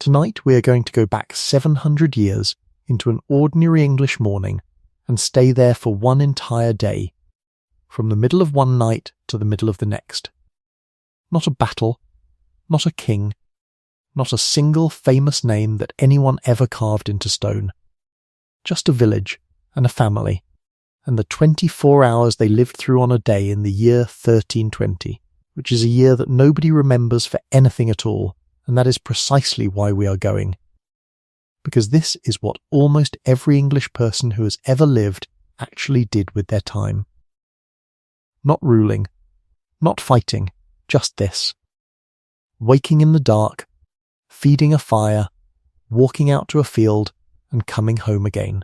Tonight we are going to go back 700 years into an ordinary English morning and stay there for one entire day, from the middle of one night to the middle of the next. Not a battle, not a king, not a single famous name that anyone ever carved into stone. Just a village and a family, and the 24 hours they lived through on a day in the year 1320, which is a year that nobody remembers for anything at all, and that is precisely why we are going. Because this is what almost every English person who has ever lived actually did with their time. Not ruling, not fighting, just this. Waking in the dark, feeding a fire, walking out to a field, and coming home again.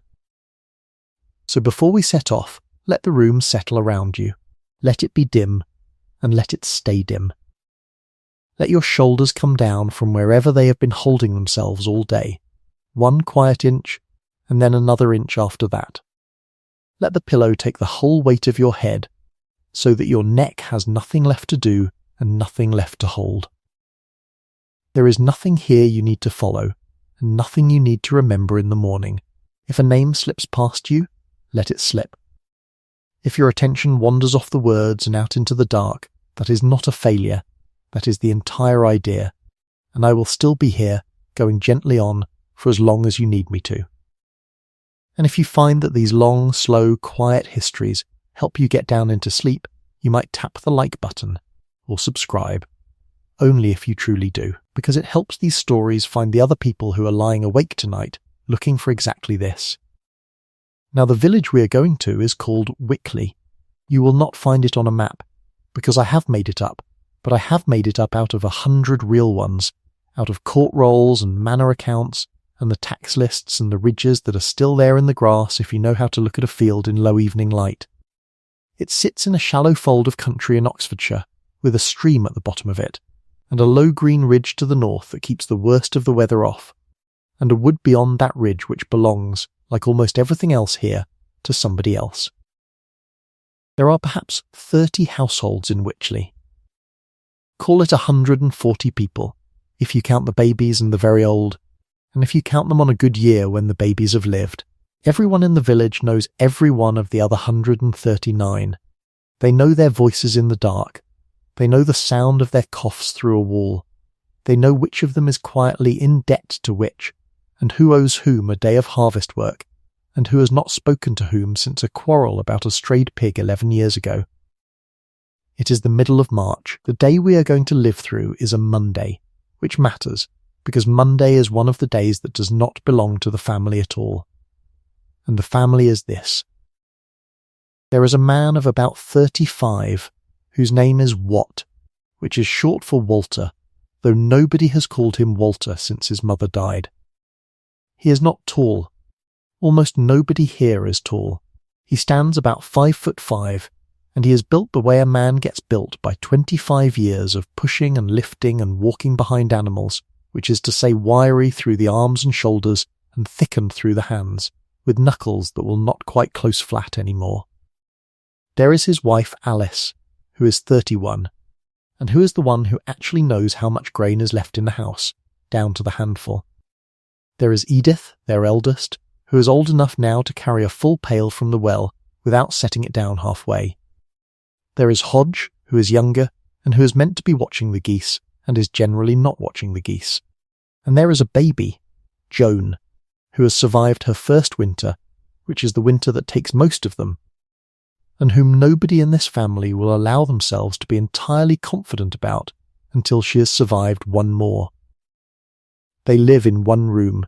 So before we set off, let the room settle around you. Let it be dim, and let it stay dim. Let your shoulders come down from wherever they have been holding themselves all day. One quiet inch, and then another inch after that. Let the pillow take the whole weight of your head, so that your neck has nothing left to do and nothing left to hold. There is nothing here you need to follow, and nothing you need to remember in the morning. If a name slips past you, let it slip. If your attention wanders off the words and out into the dark, that is not a failure, that is the entire idea, and I will still be here, going gently on, for as long as you need me to. And if you find that these long, slow, quiet histories help you get down into sleep, you might tap the like button, or subscribe. Only if you truly do, because it helps these stories find the other people who are lying awake tonight, looking for exactly this. Now the village we are going to is called Wickley. You will not find it on a map, because I have made it up, but I have made it up out of 100 real ones, out of court rolls and manor accounts, and the tax lists and the ridges that are still there in the grass if you know how to look at a field in low evening light. It sits in a shallow fold of country in Oxfordshire, with a stream at the bottom of it, and a low green ridge to the north that keeps the worst of the weather off, and a wood beyond that ridge which belongs, like almost everything else here, to somebody else. There are perhaps 30 households in Wickley. Call it 140 people, if you count the babies and the very old, and if you count them on a good year when the babies have lived. Everyone in the village knows every one of the other 139. They know their voices in the dark. They know the sound of their coughs through a wall. They know which of them is quietly in debt to which, and who owes whom a day of harvest work, and who has not spoken to whom since a quarrel about a strayed pig 11 years ago. It is the middle of March. The day we are going to live through is a Monday, which matters, because Monday is one of the days that does not belong to the family at all. And the family is this. There is a man of about 35 whose name is Wat, which is short for Walter, though nobody has called him Walter since his mother died. He is not tall. Almost nobody here is tall. He stands about 5'5", and he is built the way a man gets built by 25 years of pushing and lifting and walking behind animals, which is to say wiry through the arms and shoulders and thickened through the hands, with knuckles that will not quite close flat any more. There is his wife Alice, who is 31, and who is the one who actually knows how much grain is left in the house, down to the handful. There is Edith, their eldest, who is old enough now to carry a full pail from the well without setting it down halfway. There is Hodge, who is younger, and who is meant to be watching the geese, and is generally not watching the geese. And there is a baby, Joan, who has survived her first winter, which is the winter that takes most of them, and whom nobody in this family will allow themselves to be entirely confident about until she has survived one more. They live in one room.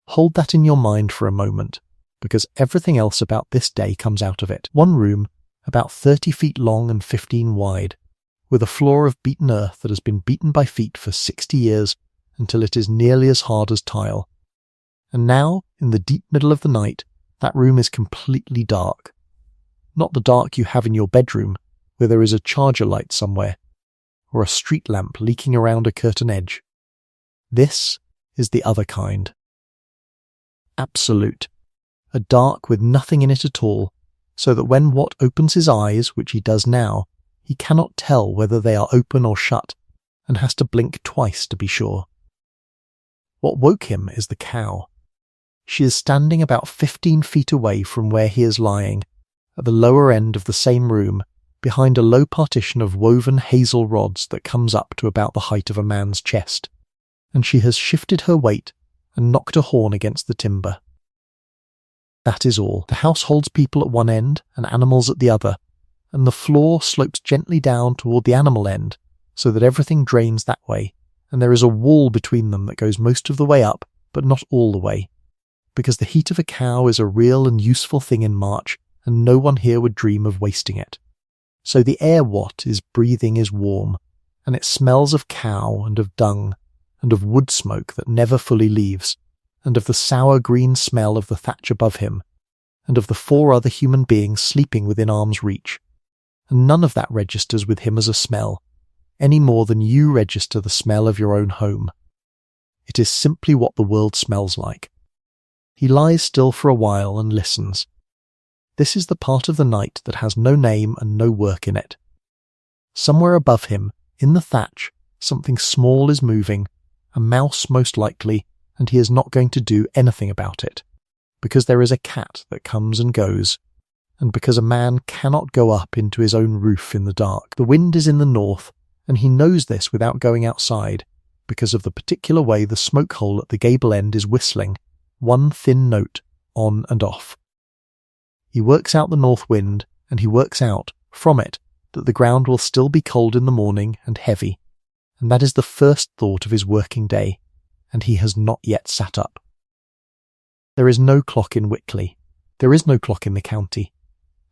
Hold that in your mind for a moment, because everything else about this day comes out of it. One room, about 30 feet long and 15 wide, with a floor of beaten earth that has been beaten by feet for 60 years until it is nearly as hard as tile. And now, in the deep middle of the night, that room is completely dark. Not the dark you have in your bedroom, where there is a charger light somewhere, or a street lamp leaking around a curtain edge. This is the other kind. Absolute. A dark with nothing in it at all, so that when Watt opens his eyes, which he does now, he cannot tell whether they are open or shut, and has to blink twice to be sure. What woke him is the cow. She is standing about 15 feet away from where he is lying, at the lower end of the same room, behind a low partition of woven hazel rods that comes up to about the height of a man's chest, and she has shifted her weight and knocked a horn against the timber. That is all. The house holds people at one end and animals at the other, and the floor slopes gently down toward the animal end, so that everything drains that way, and there is a wall between them that goes most of the way up, but not all the way, because the heat of a cow is a real and useful thing in March, and no one here would dream of wasting it. So the air Watt is breathing is warm, and it smells of cow and of dung, and of wood smoke that never fully leaves, and of the sour green smell of the thatch above him, and of the 4 other human beings sleeping within arm's reach. And none of that registers with him as a smell, any more than you register the smell of your own home. It is simply what the world smells like. He lies still for a while and listens. This is the part of the night that has no name and no work in it. Somewhere above him, in the thatch, something small is moving, a mouse most likely, and he is not going to do anything about it, because there is a cat that comes and goes, and because a man cannot go up into his own roof in the dark. The wind is in the north, and he knows this without going outside, because of the particular way the smoke hole at the gable end is whistling, one thin note, on and off. He works out the north wind, and he works out, from it, that the ground will still be cold in the morning and heavy, and that is the first thought of his working day, and he has not yet sat up. There is no clock in Wickley. There is no clock in the county.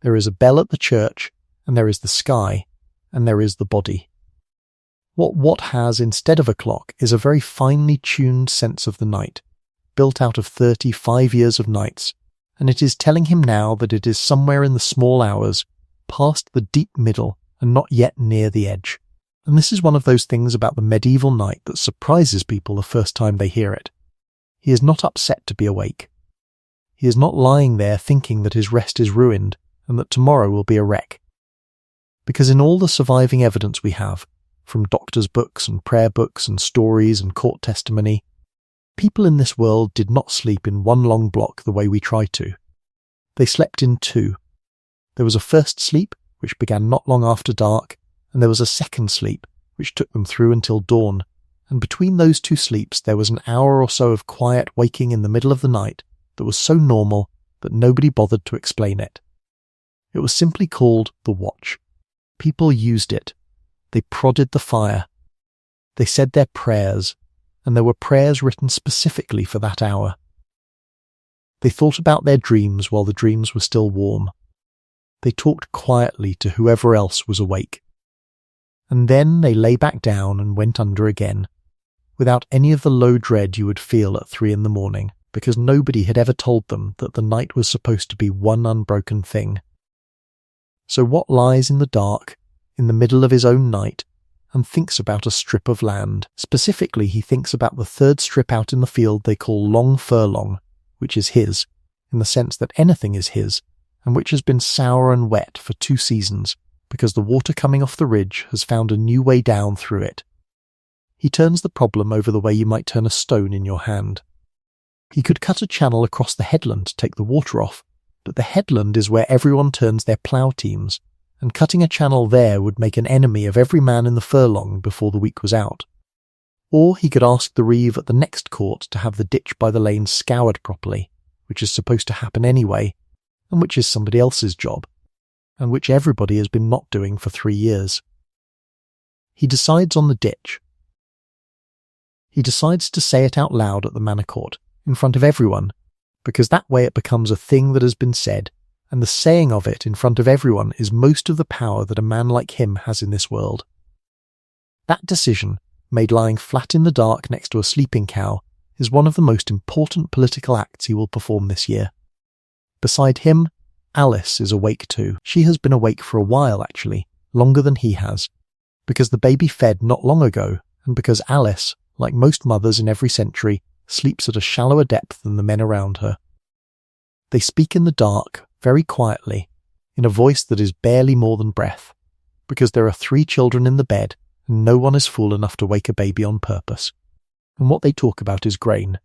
There is a bell at the church, and there is the sky, and there is the body. What Watt has instead of a clock is a very finely tuned sense of the night, built out of 35 years of nights, and it is telling him now that it is somewhere in the small hours, past the deep middle and not yet near the edge. And this is one of those things about the medieval night that surprises people the first time they hear it. He is not upset to be awake. He is not lying there thinking that his rest is ruined and that tomorrow will be a wreck. Because in all the surviving evidence we have, from doctors' books and prayer books and stories and court testimony, people in this world did not sleep in one long block the way we try to. They slept in 2. There was a first sleep, which began not long after dark, and there was a second sleep, which took them through until dawn, and between those 2 sleeps there was an hour or so of quiet waking in the middle of the night that was so normal that nobody bothered to explain it. It was simply called the watch. People used it. They prodded the fire. They said their prayers, and there were prayers written specifically for that hour. They thought about their dreams while the dreams were still warm. They talked quietly to whoever else was awake. And then they lay back down and went under again, without any of the low dread you would feel at 3 in the morning, because nobody had ever told them that the night was supposed to be one unbroken thing. So Watt lies in the dark, in the middle of his own night, and thinks about a strip of land. Specifically, he thinks about the 3rd strip out in the field they call Long Furlong, which is his, in the sense that anything is his, and which has been sour and wet for 2 seasons, because the water coming off the ridge has found a new way down through it. He turns the problem over the way you might turn a stone in your hand. He could cut a channel across the headland to take the water off, but the headland is where everyone turns their plough teams, and cutting a channel there would make an enemy of every man in the furlong before the week was out. Or he could ask the reeve at the next court to have the ditch by the lane scoured properly, which is supposed to happen anyway, and which is somebody else's job, and which everybody has been not doing for 3 years. He decides on the ditch. He decides to say it out loud at the manor court, in front of everyone, because that way it becomes a thing that has been said, and the saying of it in front of everyone is most of the power that a man like him has in this world. That decision, made lying flat in the dark next to a sleeping cow, is one of the most important political acts he will perform this year. Beside him, Alice is awake too. She has been awake for a while, actually, longer than he has, because the baby fed not long ago, and because Alice, like most mothers in every century, sleeps at a shallower depth than the men around her. They speak in the dark, very quietly, in a voice that is barely more than breath, because there are 3 children in the bed, and no one is fool enough to wake a baby on purpose. and what they talk about is grain.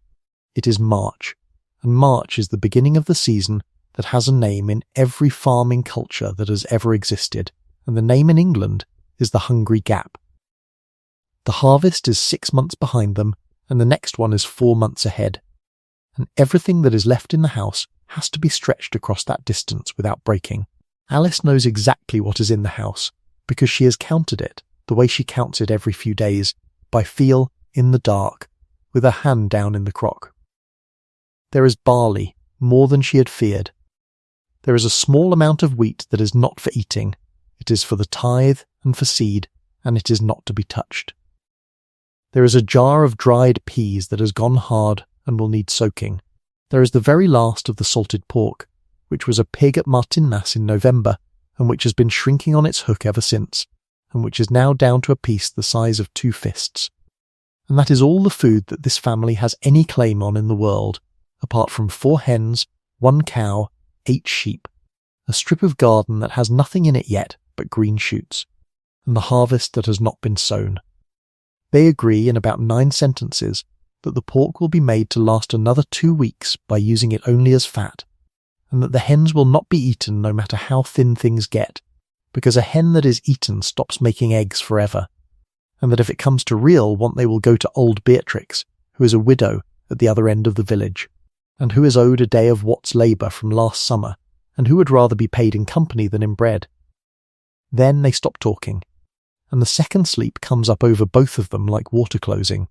It is March, and March is the beginning of the season that has a name in every farming culture that has ever existed, and the name in England is the Hungry Gap. The harvest is 6 months behind them, and the next one is 4 months ahead, and everything that is left in the house has to be stretched across that distance without breaking. Alice knows exactly what is in the house, because she has counted it the way she counts it every few days, by feel, in the dark, with her hand down in the crock. There is barley, more than she had feared. There is a small amount of wheat that is not for eating. It is for the tithe and for seed, and it is not to be touched. There is a jar of dried peas that has gone hard and will need soaking. There is the very last of the salted pork, which was a pig at Martinmas in November, and which has been shrinking on its hook ever since, and which is now down to a piece the size of 2 fists. And that is all the food that this family has any claim on in the world, apart from 4 hens, 1 cow, 8 sheep, a strip of garden that has nothing in it yet but green shoots, and the harvest that has not been sown. They agree in about 9 sentences that the pork will be made to last another 2 weeks by using it only as fat, and that the hens will not be eaten no matter how thin things get, because a hen that is eaten stops making eggs forever, and that if it comes to real want they will go to old Beatrix, who is a widow at the other end of the village, and who is owed a day of Wat's labour from last summer, and who would rather be paid in company than in bread. Then they stop talking, and the second sleep comes up over both of them like water closing.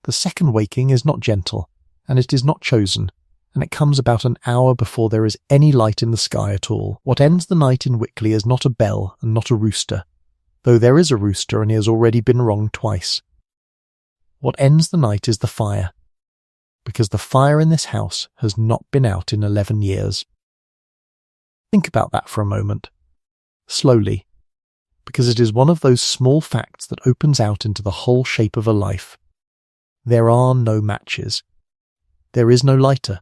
The second waking is not gentle, and it is not chosen, and it comes about an hour before there is any light in the sky at all. What ends the night in Wickley is not a bell and not a rooster, though there is a rooster and he has already been wrong twice. What ends the night is the fire, because the fire in this house has not been out in 11 years. Think about that for a moment, slowly, because it is one of those small facts that opens out into the whole shape of a life. There are no matches. There is no lighter.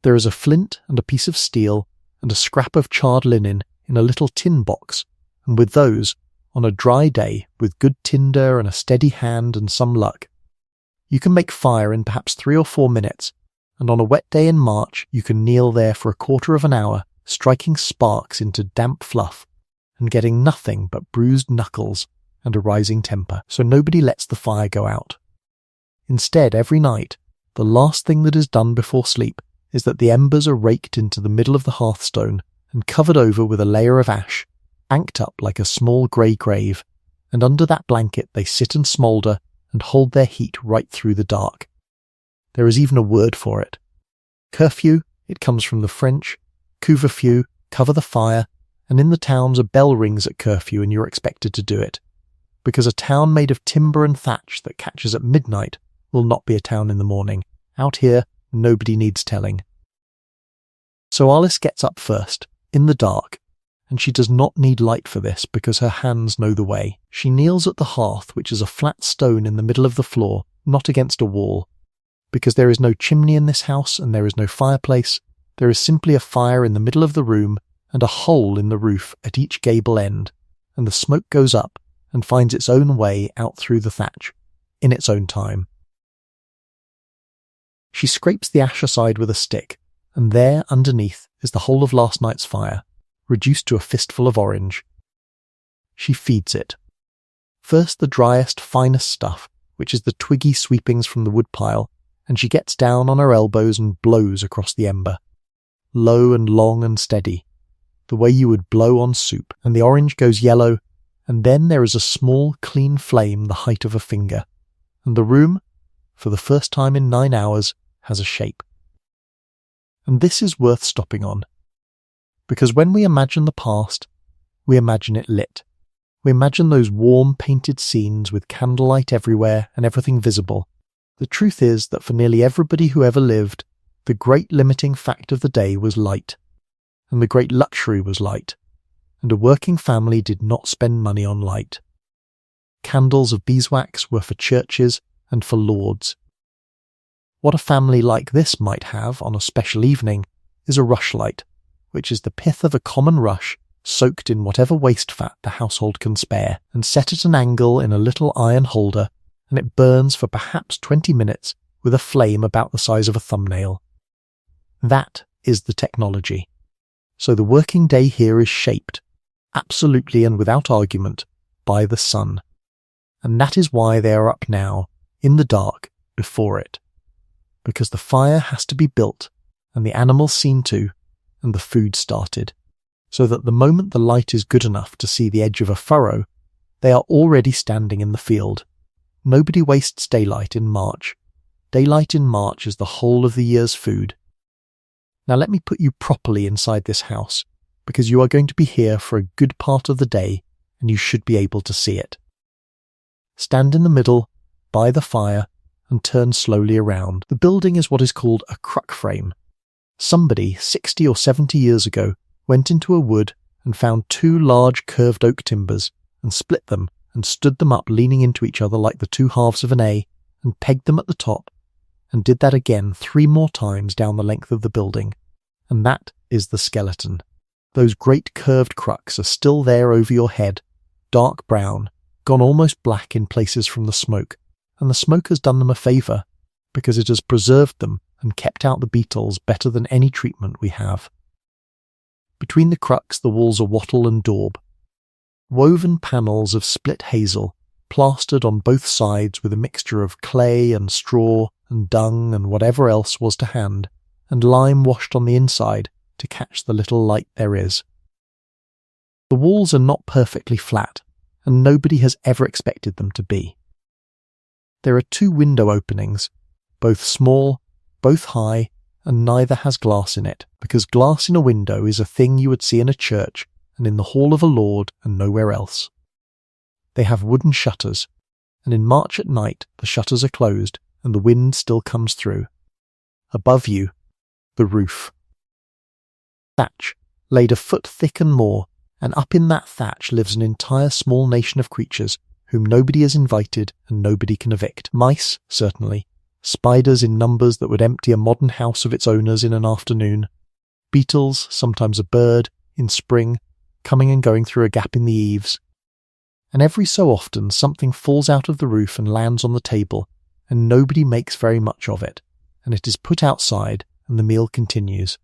There is a flint and a piece of steel and a scrap of charred linen in a little tin box, and with those, on a dry day, with good tinder and a steady hand and some luck, you can make fire in perhaps 3 or 4 minutes, and on a wet day in March you can kneel there for a quarter of an hour, striking sparks into damp fluff, and getting nothing but bruised knuckles and a rising temper, so nobody lets the fire go out. Instead, every night, the last thing that is done before sleep is that the embers are raked into the middle of the hearthstone and covered over with a layer of ash, banked up like a small grey grave, and under that blanket they sit and smoulder and hold their heat right through the dark. There is even a word for it. Curfew, it comes from the French, couvre-feu, cover the fire, and in the towns a bell rings at curfew and you're expected to do it, because a town made of timber and thatch that catches at midnight will not be a town in the morning. Out here, nobody needs telling. So Alice gets up first, in the dark, and she does not need light for this because her hands know the way. She kneels at the hearth, which is a flat stone in the middle of the floor, not against a wall. Because there is no chimney in this house and there is no fireplace, there is simply a fire in the middle of the room and a hole in the roof at each gable end, and the smoke goes up and finds its own way out through the thatch, in its own time. She scrapes the ash aside with a stick, and there, underneath, is the whole of last night's fire, reduced to a fistful of orange. She feeds it. First the driest, finest stuff, which is the twiggy sweepings from the woodpile, and she gets down on her elbows and blows across the ember. Low and long and steady, the way you would blow on soup, and the orange goes yellow, and then there is a small, clean flame the height of a finger, and the room, for the first time in 9 hours, has a shape. And this is worth stopping on, because when we imagine the past, we imagine it lit. We imagine those warm, painted scenes with candlelight everywhere and everything visible. The truth is that for nearly everybody who ever lived, the great limiting fact of the day was light, and the great luxury was light, and a working family did not spend money on light. Candles of beeswax were for churches and for lords. What a family like this might have on a special evening is a rushlight, which is the pith of a common rush soaked in whatever waste fat the household can spare, and set at an angle in a little iron holder, and it burns for perhaps 20 minutes with a flame about the size of a thumbnail. That is the technology. So the working day here is shaped, absolutely and without argument, by the sun. And that is why they are up now, in the dark, before it. Because the fire has to be built, and the animals seen to, and the food started, so that the moment the light is good enough to see the edge of a furrow, they are already standing in the field. Nobody wastes daylight in March. Daylight in March is the whole of the year's food. Now let me put you properly inside this house, because you are going to be here for a good part of the day, and you should be able to see it. Stand in the middle, by the fire, and turn slowly around. The building is what is called a cruck frame. Somebody, 60 or 70 years ago, went into a wood and found 2 large curved oak timbers, and split them, and stood them up leaning into each other like the 2 halves of an A, and pegged them at the top, and did that again 3 more times down the length of the building. And that is the skeleton. Those great curved crucks are still there over your head, dark brown, gone almost black in places from the smoke, and the smoke has done them a favour, because it has preserved them and kept out the beetles better than any treatment we have. Between the crucks the walls are wattle and daub. Woven panels of split hazel, plastered on both sides with a mixture of clay and straw and dung and whatever else was to hand, and lime washed on the inside to catch the little light there is. The walls are not perfectly flat, and nobody has ever expected them to be. There are 2 window openings, both small, both high, and neither has glass in it, because glass in a window is a thing you would see in a church and in the hall of a lord and nowhere else. They have wooden shutters, and in March at night the shutters are closed and the wind still comes through. Above you, the roof. Thatch, laid a foot thick and more, and up in that thatch lives an entire small nation of creatures whom nobody has invited and nobody can evict. Mice, certainly. Spiders in numbers that would empty a modern house of its owners in an afternoon. Beetles, sometimes a bird, in spring, coming and going through a gap in the eaves. And every so often something falls out of the roof and lands on the table, and nobody makes very much of it, and it is put outside, and the meal continues.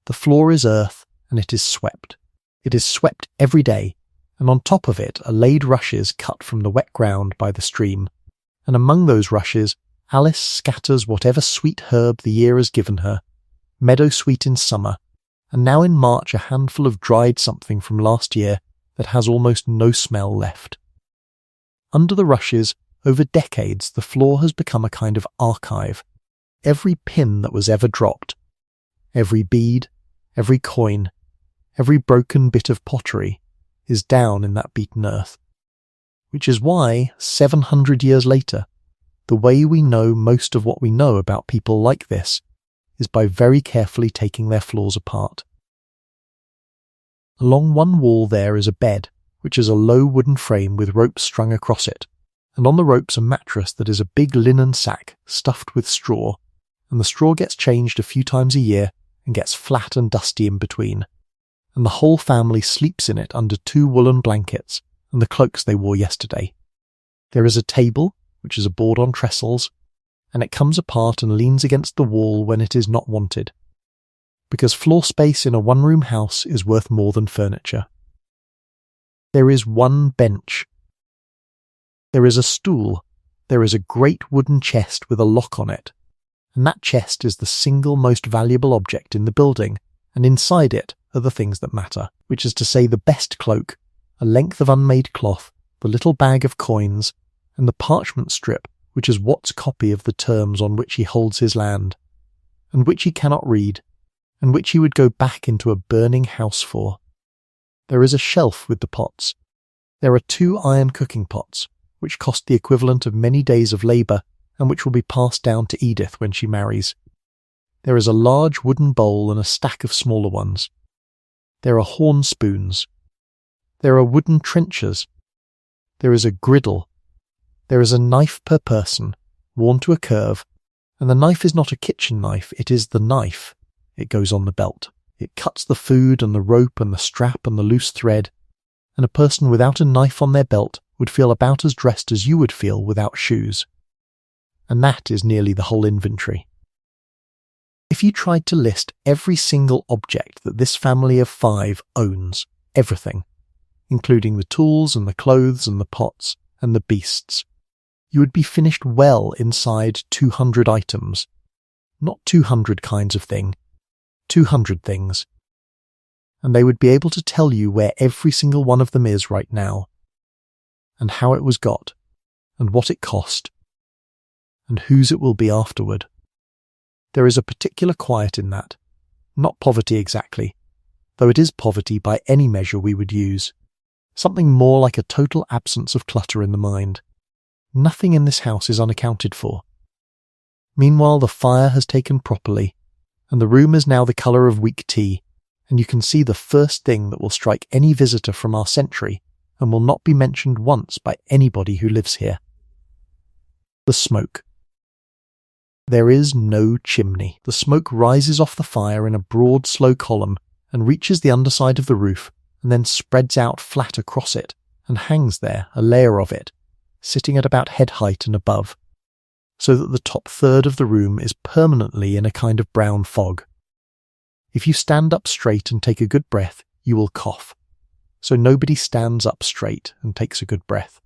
The floor is earth, and it is swept. It is swept every day, and on top of it are laid rushes cut from the wet ground by the stream, and among those rushes Alice scatters whatever sweet herb the year has given her, meadow sweet in summer, and now in March a handful of dried something from last year that has almost no smell left. Under the rushes, over decades, the floor has become a kind of archive. Every pin that was ever dropped, every bead, every coin, every broken bit of pottery is down in that beaten earth. Which is why, 700 years later, the way we know most of what we know about people like this is by very carefully taking their floors apart. Along one wall there is a bed, which is a low wooden frame with ropes strung across it, and on the ropes a mattress that is a big linen sack stuffed with straw, and the straw gets changed a few times a year and gets flat and dusty in between, and the whole family sleeps in it under 2 woolen blankets and the cloaks they wore yesterday. There is a table, which is a board on trestles, and it comes apart and leans against the wall when it is not wanted, because floor space in a one-room house is worth more than furniture. There is one bench. There is a stool. There is a great wooden chest with a lock on it, and that chest is the single most valuable object in the building, and inside it are the things that matter, which is to say the best cloak, a length of unmade cloth, the little bag of coins, and the parchment strip which is Watt's copy of the terms on which he holds his land, and which he cannot read, and which he would go back into a burning house for. There is a shelf with the pots. There are 2 iron cooking pots, which cost the equivalent of many days of labour, and which will be passed down to Edith when she marries. There is a large wooden bowl and a stack of smaller ones. There are horn spoons. There are wooden trenchers. There is a griddle. There is a knife per person, worn to a curve, and the knife is not a kitchen knife, it is the knife. It goes on the belt. It cuts the food and the rope and the strap and the loose thread, and a person without a knife on their belt would feel about as dressed as you would feel without shoes. And that is nearly the whole inventory. If you tried to list every single object that this family of 5 owns, everything, including the tools and the clothes and the pots and the beasts, you would be finished well inside 200 items. Not 200 kinds of thing, 200 things. And they would be able to tell you where every single one of them is right now, and how it was got, and what it cost, and whose it will be afterward. There is a particular quiet in that, not poverty exactly, though it is poverty by any measure we would use, something more like a total absence of clutter in the mind. Nothing in this house is unaccounted for. Meanwhile, the fire has taken properly, and the room is now the colour of weak tea, and you can see the first thing that will strike any visitor from our century and will not be mentioned once by anybody who lives here. The smoke. There is no chimney. The smoke rises off the fire in a broad, slow column and reaches the underside of the roof and then spreads out flat across it and hangs there, a layer of it, sitting at about head height and above, so that the top third of the room is permanently in a kind of brown fog. If you stand up straight and take a good breath, you will cough. So nobody stands up straight and takes a good breath.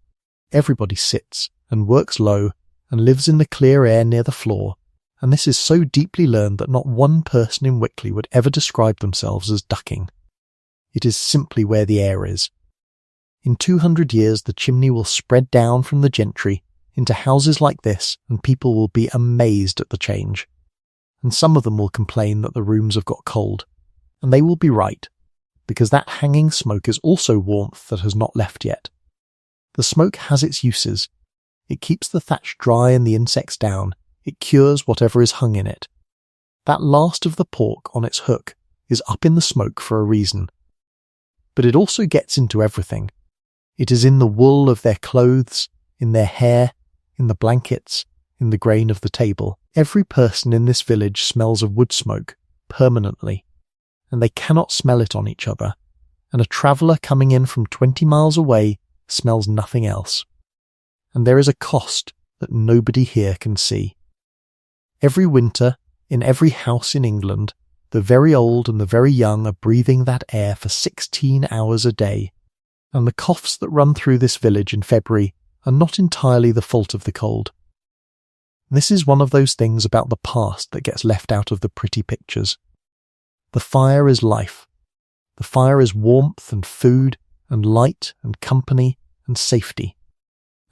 Everybody sits and works low and lives in the clear air near the floor, and this is so deeply learned that not one person in Wickley would ever describe themselves as ducking. It is simply where the air is. In 200 years the chimney will spread down from the gentry into houses like this, and people will be amazed at the change. And some of them will complain that the rooms have got cold, and they will be right, because that hanging smoke is also warmth that has not left yet. The smoke has its uses. It keeps the thatch dry and the insects down. It cures whatever is hung in it. That last of the pork on its hook is up in the smoke for a reason. But it also gets into everything. It is in the wool of their clothes, in their hair, in the blankets, in the grain of the table. Every person in this village smells of wood smoke, permanently, and they cannot smell it on each other, and a traveller coming in from 20 miles away smells nothing else. And there is a cost that nobody here can see. Every winter, in every house in England, the very old and the very young are breathing that air for 16 hours a day, and the coughs that run through this village in February are not entirely the fault of the cold. This is one of those things about the past that gets left out of the pretty pictures. The fire is life. The fire is warmth and food and light and company and safety.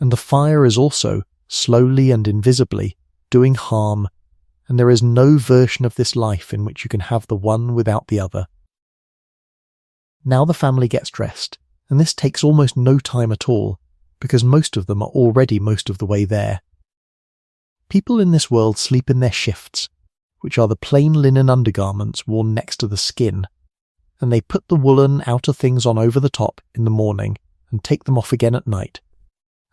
And the fire is also, slowly and invisibly, doing harm, and there is no version of this life in which you can have the one without the other. Now the family gets dressed, and this takes almost no time at all, because most of them are already most of the way there. People in this world sleep in their shifts, which are the plain linen undergarments worn next to the skin, and they put the woolen outer things on over the top in the morning and take them off again at night.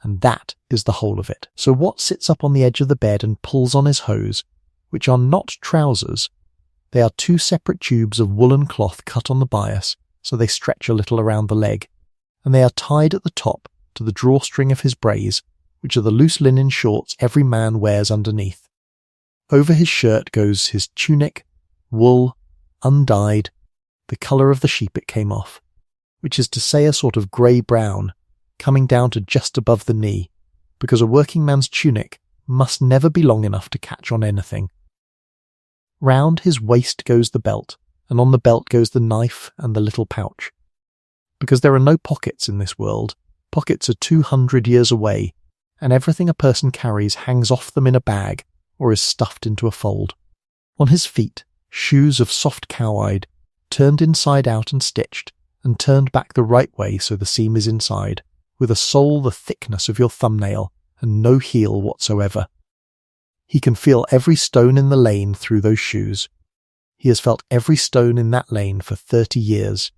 And that is the whole of it. So Wat sits up on the edge of the bed and pulls on his hose, which are not trousers. They are 2 separate tubes of woolen cloth cut on the bias, so they stretch a little around the leg, and they are tied at the top to the drawstring of his brays, which are the loose linen shorts every man wears underneath. Over his shirt goes his tunic, wool, undyed, the colour of the sheep it came off, which is to say a sort of grey-brown, coming down to just above the knee, because a working man's tunic must never be long enough to catch on anything. Round his waist goes the belt, and on the belt goes the knife and the little pouch. Because there are no pockets in this world, pockets are 200 years away, and everything a person carries hangs off them in a bag or is stuffed into a fold. On his feet, shoes of soft cowhide, turned inside out and stitched, and turned back the right way so the seam is inside, with a sole the thickness of your thumbnail and no heel whatsoever. He can feel every stone in the lane through those shoes. He has felt every stone in that lane for 30 years.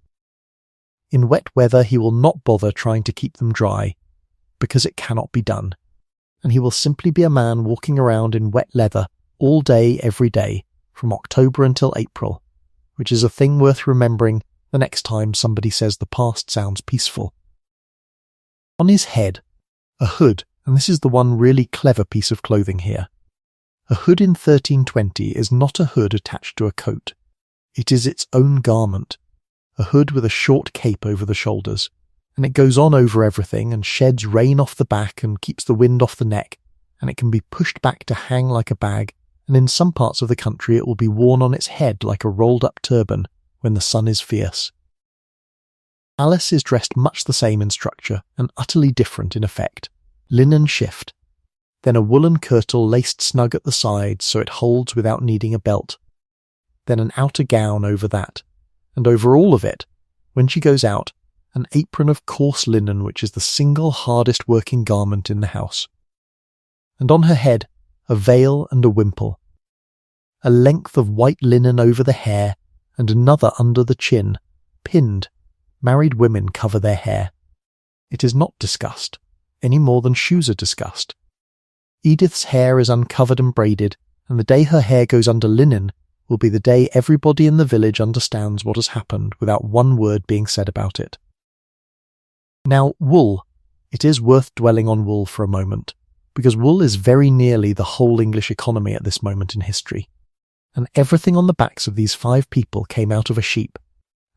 In wet weather he will not bother trying to keep them dry, because it cannot be done, and he will simply be a man walking around in wet leather all day every day, from October until April, which is a thing worth remembering the next time somebody says the past sounds peaceful. On his head, a hood, and this is the one really clever piece of clothing here. A hood in 1320 is not a hood attached to a coat. It is its own garment, a hood with a short cape over the shoulders, and it goes on over everything and sheds rain off the back and keeps the wind off the neck, and it can be pushed back to hang like a bag, and in some parts of the country it will be worn on its head like a rolled-up turban when the sun is fierce. Alice is dressed much the same in structure and utterly different in effect. Linen shift, then a woolen kirtle laced snug at the sides so it holds without needing a belt, then an outer gown over that, and over all of it, when she goes out, an apron of coarse linen which is the single hardest working garment in the house. And on her head, a veil and a wimple, a length of white linen over the hair and another under the chin, pinned. Married women cover their hair. It is not discussed, any more than shoes are discussed. Edith's hair is uncovered and braided, and the day her hair goes under linen will be the day everybody in the village understands what has happened without one word being said about it. Now, wool. It is worth dwelling on wool for a moment, because wool is very nearly the whole English economy at this moment in history, and everything on the backs of these 5 people came out of a sheep,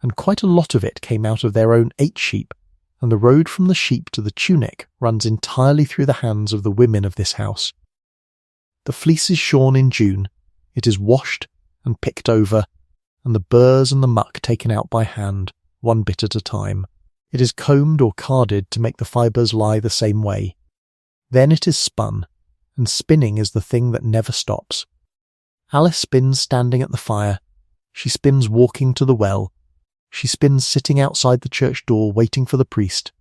and quite a lot of it came out of their own 8 sheep, and the road from the sheep to the tunic runs entirely through the hands of the women of this house. The fleece is shorn in June, it is washed and picked over, and the burrs and the muck taken out by hand, one bit at a time. It is combed or carded to make the fibres lie the same way. Then it is spun, and spinning is the thing that never stops. Alice spins standing at the fire, she spins walking to the well, she spins sitting outside the church door waiting for the priest,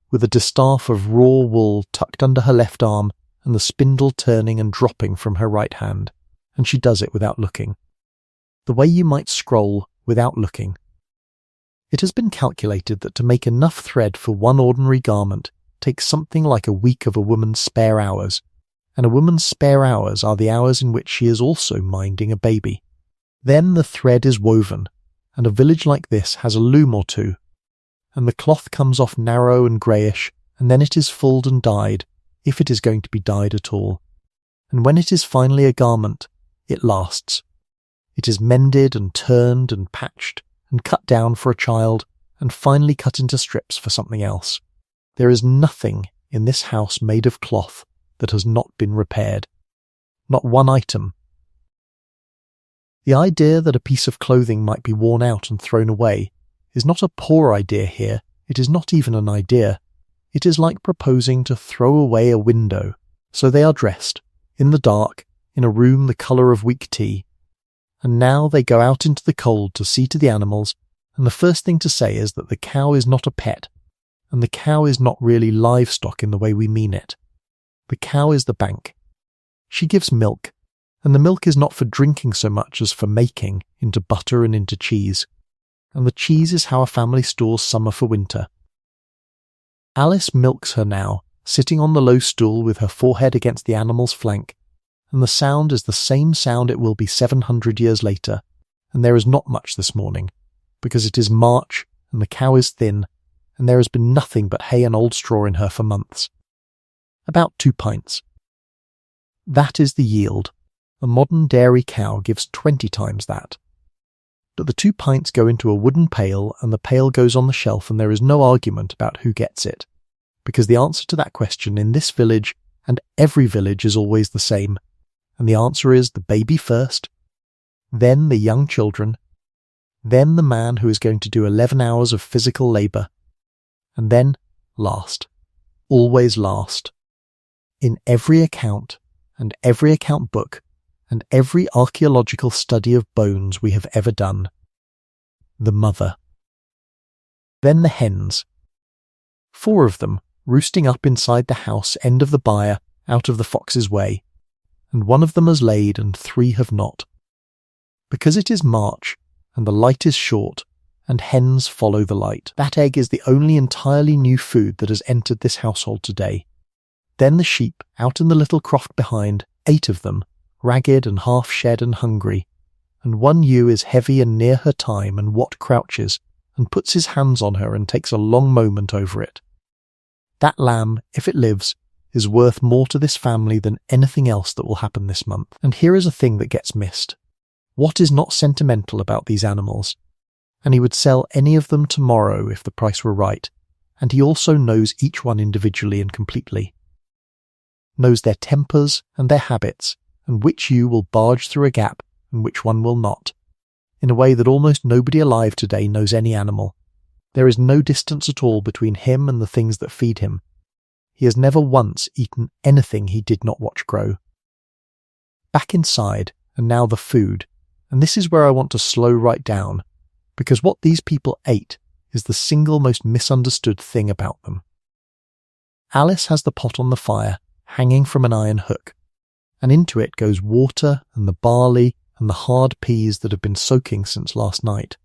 with a distaff of raw wool tucked under her left arm and the spindle turning and dropping from her right hand, and she does it without looking. The way you might scroll without looking. It has been calculated that to make enough thread for one ordinary garment takes something like a week of a woman's spare hours, and a woman's spare hours are the hours in which she is also minding a baby. Then the thread is woven, and a village like this has a loom or two, and the cloth comes off narrow and greyish, and then it is fulled and dyed, if it is going to be dyed at all. And when it is finally a garment, it lasts. It is mended and turned and patched, and cut down for a child, and finally cut into strips for something else. There is nothing in this house made of cloth that has not been repaired. Not one item. The idea that a piece of clothing might be worn out and thrown away is not a poor idea here, it is not even an idea. It is like proposing to throw away a window. So they are dressed, in the dark, in a room the colour of weak tea, and now they go out into the cold to see to the animals, and the first thing to say is that the cow is not a pet, and the cow is not really livestock in the way we mean it. The cow is the bank. She gives milk, and the milk is not for drinking so much as for making into butter and into cheese, and the cheese is how a family stores summer for winter. Alice milks her now, sitting on the low stool with her forehead against the animal's flank, and the sound is the same sound it will be 700 years later, and there is not much this morning, because it is March and the cow is thin, and there has been nothing but hay and old straw in her for months. About 2 pints. That is the yield. A modern dairy cow gives 20 times that. But the 2 pints go into a wooden pail, and the pail goes on the shelf, and there is no argument about who gets it, because the answer to that question in this village and every village is always the same, and the answer is the baby first, then the young children, then the man who is going to do 11 hours of physical labour, and then last, always last. In every account, and every account book, and every archaeological study of bones we have ever done. The mother. Then the hens. 4 of them, roosting up inside the house end of the byre, out of the fox's way, and 1 of them has laid and 3 have not. Because it is March, and the light is short, and hens follow the light. That egg is the only entirely new food that has entered this household today. Then the sheep, out in the little croft behind, 8 of them, ragged and half-shed and hungry, and 1 ewe is heavy and near her time, and Wat crouches, and puts his hands on her and takes a long moment over it. That lamb, if it lives, is worth more to this family than anything else that will happen this month. And here is a thing that gets missed. What is not sentimental about these animals? And he would sell any of them tomorrow if the price were right, and he also knows each one individually and completely. Knows their tempers and their habits, and which ewe will barge through a gap and which one will not, in a way that almost nobody alive today knows any animal. There is no distance at all between him and the things that feed him. He has never once eaten anything he did not watch grow. Back inside, and now the food, and this is where I want to slow right down, because what these people ate is the single most misunderstood thing about them. Alice has the pot on the fire, hanging from an iron hook, and into it goes water and the barley and the hard peas that have been soaking since last night,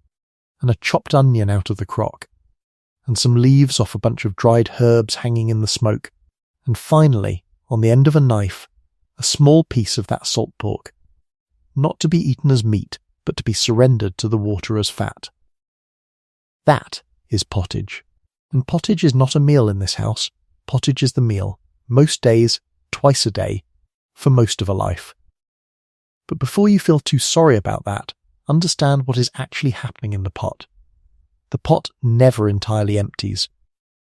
and a chopped onion out of the crock, and some leaves off a bunch of dried herbs hanging in the smoke, and finally, on the end of a knife, a small piece of that salt pork, not to be eaten as meat, but to be surrendered to the water as fat. That is pottage. And pottage is not a meal in this house. Pottage is the meal, most days, twice a day, for most of a life. But before you feel too sorry about that, understand what is actually happening in the pot. The pot never entirely empties.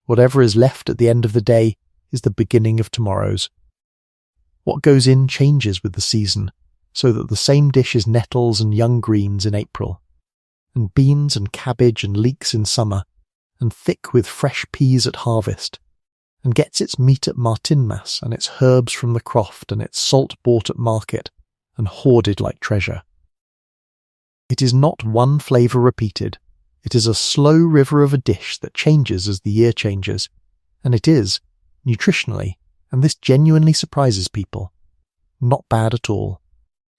Whatever is left at the end of the day is the beginning of tomorrow's. What goes in changes with the season, so that the same dish is nettles and young greens in April, and beans and cabbage and leeks in summer, and thick with fresh peas at harvest, and gets its meat at Martinmas and its herbs from the croft and its salt bought at market and hoarded like treasure. It is not one flavour repeated. It is a slow river of a dish that changes as the year changes, and it is, nutritionally, and this genuinely surprises people, not bad at all.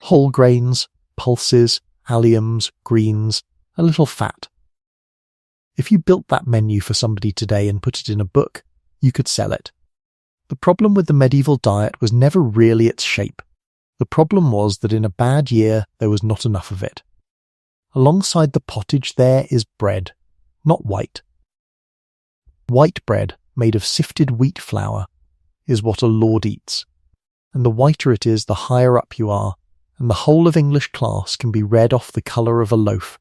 Whole grains, pulses, alliums, greens, a little fat. If you built that menu for somebody today and put it in a book, you could sell it. The problem with the medieval diet was never really its shape. The problem was that in a bad year there was not enough of it. Alongside the pottage there is bread, not white. White bread, made of sifted wheat flour, is what a lord eats, and the whiter it is the higher up you are, and the whole of English class can be read off the colour of a loaf.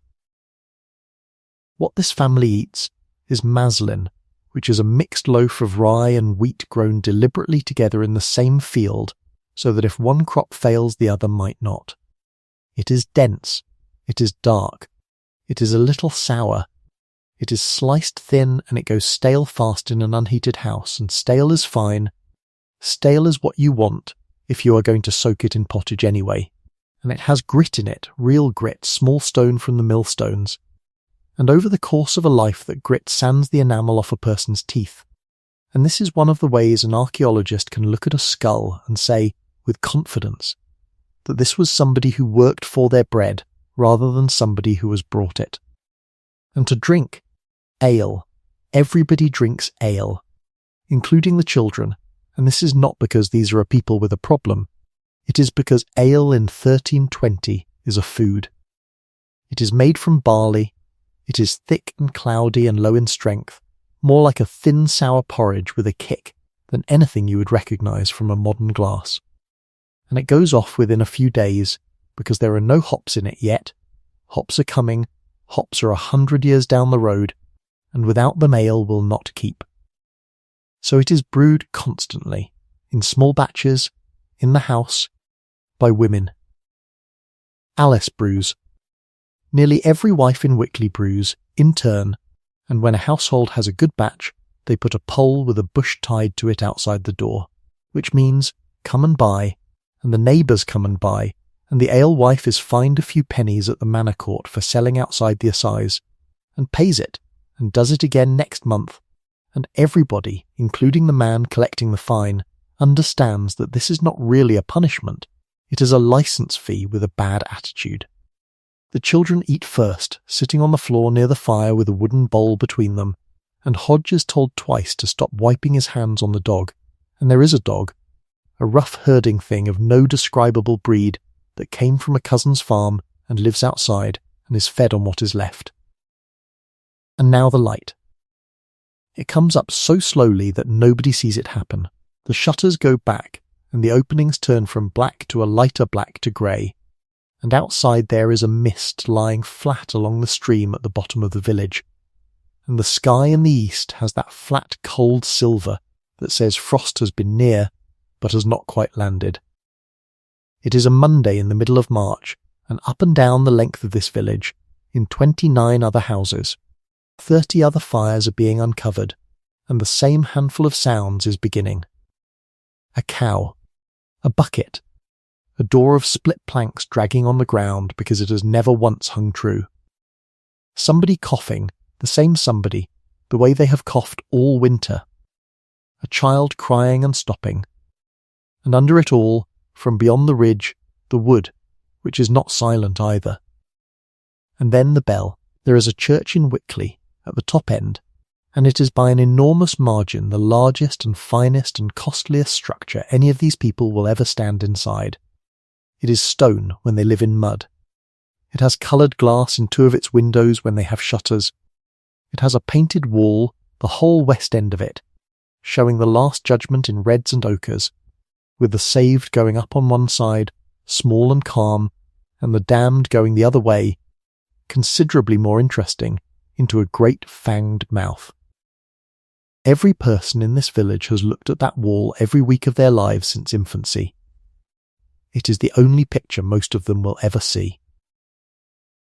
What this family eats is maslin, which is a mixed loaf of rye and wheat grown deliberately together in the same field, so that if one crop fails the other might not. It is dense, it is dark, it is a little sour, it is sliced thin, and it goes stale fast in an unheated house, and stale is fine. Stale is what you want if you are going to soak it in pottage anyway, and it has grit in it, real grit, small stone from the millstones. And over the course of a life that grit sands the enamel off a person's teeth. And this is one of the ways an archaeologist can look at a skull and say, with confidence, that this was somebody who worked for their bread rather than somebody who was brought it. And to drink, ale. Everybody drinks ale, including the children, and this is not because these are a people with a problem. It is because ale in 1320 is a food. It is made from barley. It is thick and cloudy and low in strength, more like a thin sour porridge with a kick than anything you would recognise from a modern glass. And it goes off within a few days, because there are no hops in it yet. Hops are coming, hops are 100 years down the road, and without them ale will not keep. So it is brewed constantly, in small batches, in the house, by women. Alice brews. Nearly every wife in Wickley brews, in turn, and when a household has a good batch, they put a pole with a bush tied to it outside the door, which means, come and buy, and the neighbours come and buy, and the alewife is fined a few pennies at the manor court for selling outside the assize, and pays it, and does it again next month, and everybody, including the man collecting the fine, understands that this is not really a punishment, it is a licence fee with a bad attitude. The children eat first, sitting on the floor near the fire with a wooden bowl between them, and Hodge is told twice to stop wiping his hands on the dog, and there is a dog, a rough herding thing of no describable breed that came from a cousin's farm and lives outside and is fed on what is left. And now the light. It comes up so slowly that nobody sees it happen. The shutters go back, and the openings turn from black to a lighter black to grey, and outside there is a mist lying flat along the stream at the bottom of the village, and the sky in the east has that flat cold silver that says frost has been near, but has not quite landed. It is a Monday in the middle of March, and up and down the length of this village, in 29 other houses, 30 other fires are being uncovered, and the same handful of sounds is beginning. A cow, a bucket, a door of split planks dragging on the ground because it has never once hung true. Somebody coughing, the same somebody, the way they have coughed all winter. A child crying and stopping. And under it all, from beyond the ridge, the wood, which is not silent either. And then the bell. There is a church in Wickley, at the top end, and it is by an enormous margin the largest and finest and costliest structure any of these people will ever stand inside. It is stone when they live in mud. It has coloured glass in 2 of its windows when they have shutters. It has a painted wall, the whole west end of it, showing the Last Judgment in reds and ochres, with the saved going up on one side, small and calm, and the damned going the other way, considerably more interesting, into a great fanged mouth. Every person in this village has looked at that wall every week of their lives since infancy. It is the only picture most of them will ever see.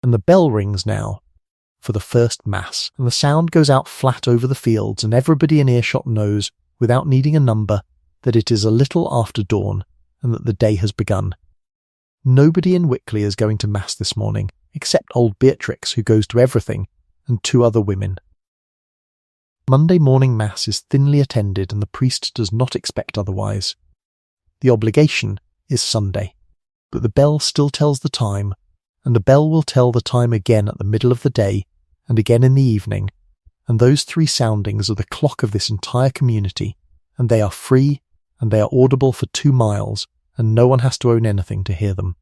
And the bell rings now, for the first mass, and the sound goes out flat over the fields, and everybody in earshot knows, without needing a number, that it is a little after dawn, and that the day has begun. Nobody in Wickley is going to mass this morning, except old Beatrix, who goes to everything, and 2 other women. Monday morning mass is thinly attended, and the priest does not expect otherwise. The obligation is Sunday, but the bell still tells the time, and the bell will tell the time again at the middle of the day, and again in the evening, and those 3 soundings are the clock of this entire community, and they are free, and they are audible for 2 miles, and no one has to own anything to hear them.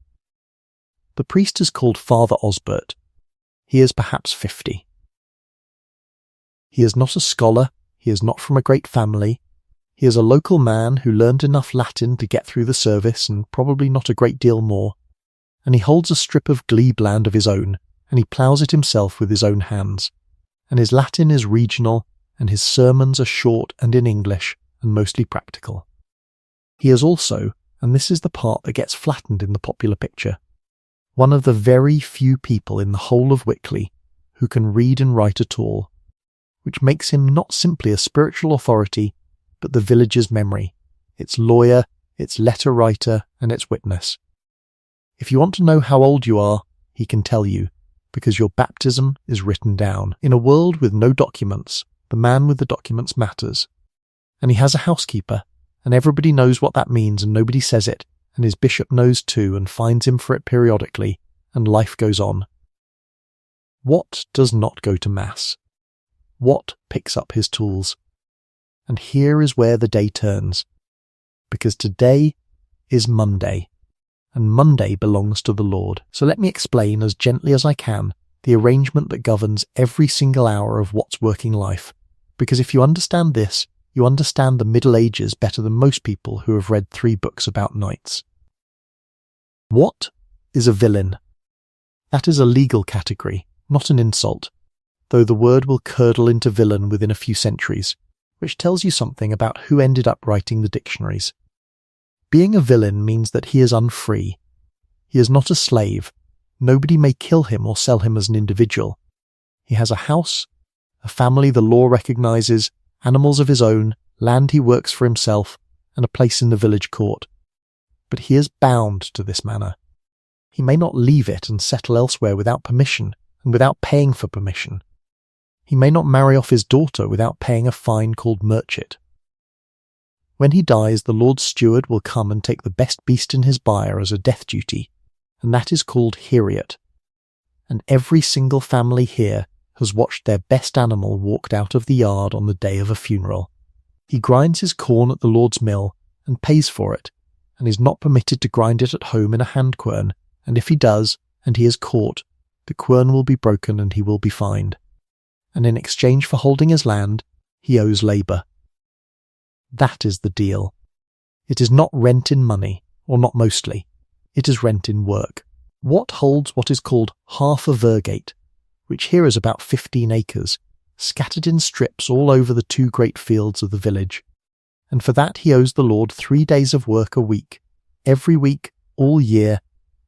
The priest is called Father Osbert. He is perhaps 50. He is not a scholar, he is not from a great family, he is a local man who learned enough Latin to get through the service and probably not a great deal more, and he holds a strip of glebe land of his own, and he ploughs it himself with his own hands, and his Latin is regional, and his sermons are short and in English, and mostly practical. He is also, and this is the part that gets flattened in the popular picture, one of the very few people in the whole of Wickley who can read and write at all, which makes him not simply a spiritual authority, but the village's memory, its lawyer, its letter writer, and its witness. If you want to know how old you are, he can tell you, because your baptism is written down. In a world with no documents, the man with the documents matters. And he has a housekeeper, and everybody knows what that means, and nobody says it, and his bishop knows too, and finds him for it periodically, and life goes on. What does not go to Mass? What picks up his tools? And here is where the day turns, because today is Monday, and Monday belongs to the Lord. So let me explain as gently as I can the arrangement that governs every single hour of Wat's working life, because if you understand this, you understand the Middle Ages better than most people who have read 3 books about knights. Wat is a villain. That is a legal category, not an insult, though the word will curdle into villain within a few centuries, which tells you something about who ended up writing the dictionaries. Being a villain means that he is unfree. He is not a slave. Nobody may kill him or sell him as an individual. He has a house, a family the law recognises, animals of his own, land he works for himself, and a place in the village court. But he is bound to this manor. He may not leave it and settle elsewhere without permission, and without paying for permission. He may not marry off his daughter without paying a fine called murchet. When he dies, the Lord's steward will come and take the best beast in his byre as a death duty, and that is called heriot. And every single family here has watched their best animal walked out of the yard on the day of a funeral. He grinds his corn at the Lord's mill and pays for it, and is not permitted to grind it at home in a hand quern, and if he does, and he is caught, the quern will be broken and he will be fined. And in exchange for holding his land, he owes labour. That is the deal. It is not rent in money, or not mostly. It is rent in work. Watt holds what is called half a virgate, which here is about 15 acres, scattered in strips all over the 2 great fields of the village. And for that he owes the Lord 3 days of work a week, every week, all year,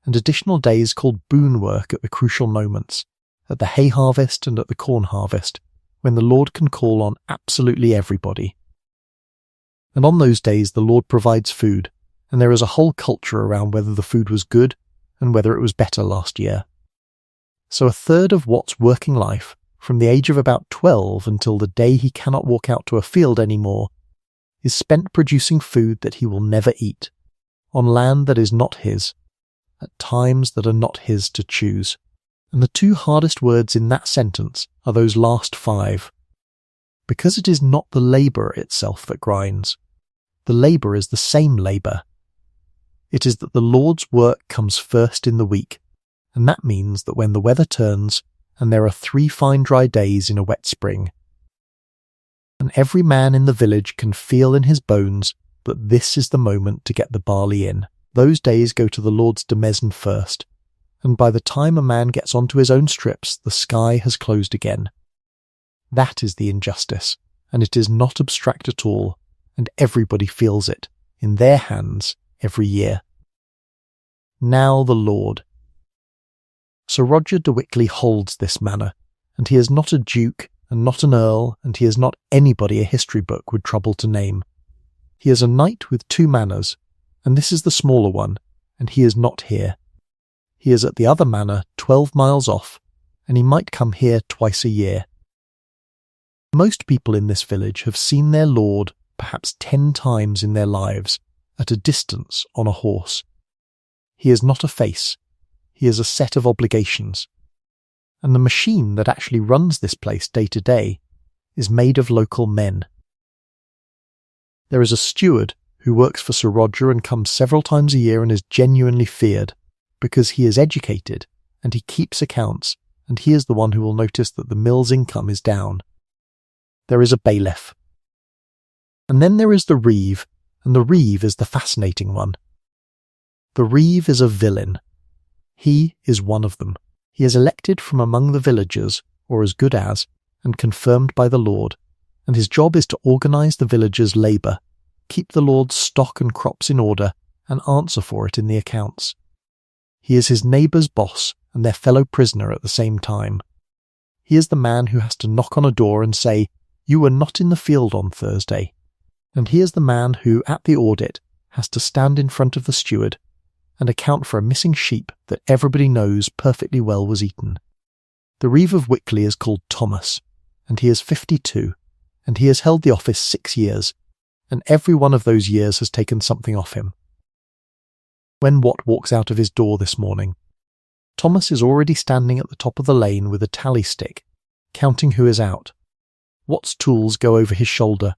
and additional days called boon work at the crucial moments, at the hay harvest and at the corn harvest, when the Lord can call on absolutely everybody. And on those days the Lord provides food, and there is a whole culture around whether the food was good and whether it was better last year. So a third of Watt's working life, from the age of about 12 until the day he cannot walk out to a field anymore, is spent producing food that he will never eat, on land that is not his, at times that are not his to choose. And the 2 hardest words in that sentence are those last 5. Because it is not the labour itself that grinds. The labour is the same labour. It is that the Lord's work comes first in the week, and that means that when the weather turns, and there are 3 fine dry days in a wet spring, and every man in the village can feel in his bones that this is the moment to get the barley in. Those days go to the Lord's demesne first, and by the time a man gets onto his own strips, the sky has closed again. That is the injustice, and it is not abstract at all, and everybody feels it, in their hands, every year. Now the Lord. Sir Roger de Wickley holds this manor, and he is not a duke, and not an earl, and he is not anybody a history book would trouble to name. He is a knight with 2 manors, and this is the smaller one, and he is not here. He is at the other manor 12 miles off, and he might come here twice a year. Most people in this village have seen their lord perhaps 10 times in their lives, at a distance on a horse. He is not a face, he is a set of obligations. And the machine that actually runs this place day to day is made of local men. There is a steward who works for Sir Roger and comes several times a year and is genuinely feared, because he is educated and he keeps accounts, and he is the one who will notice that the mill's income is down. There is a bailiff. And then there is the reeve, and the reeve is the fascinating one. The reeve is a villain. He is one of them. He is elected from among the villagers, or as good as, and confirmed by the Lord, and his job is to organise the villagers' labour, keep the Lord's stock and crops in order, and answer for it in the accounts. He is his neighbour's boss and their fellow prisoner at the same time. He is the man who has to knock on a door and say, "You were not in the field on Thursday." And he is the man who, at the audit, has to stand in front of the steward and account for a missing sheep that everybody knows perfectly well was eaten. The reeve of Wickley is called Thomas, and he is 52, and he has held the office 6 years, and every one of those years has taken something off him. When Watt walks out of his door this morning, Thomas is already standing at the top of the lane with a tally stick, counting who is out. Watt's tools go over his shoulder.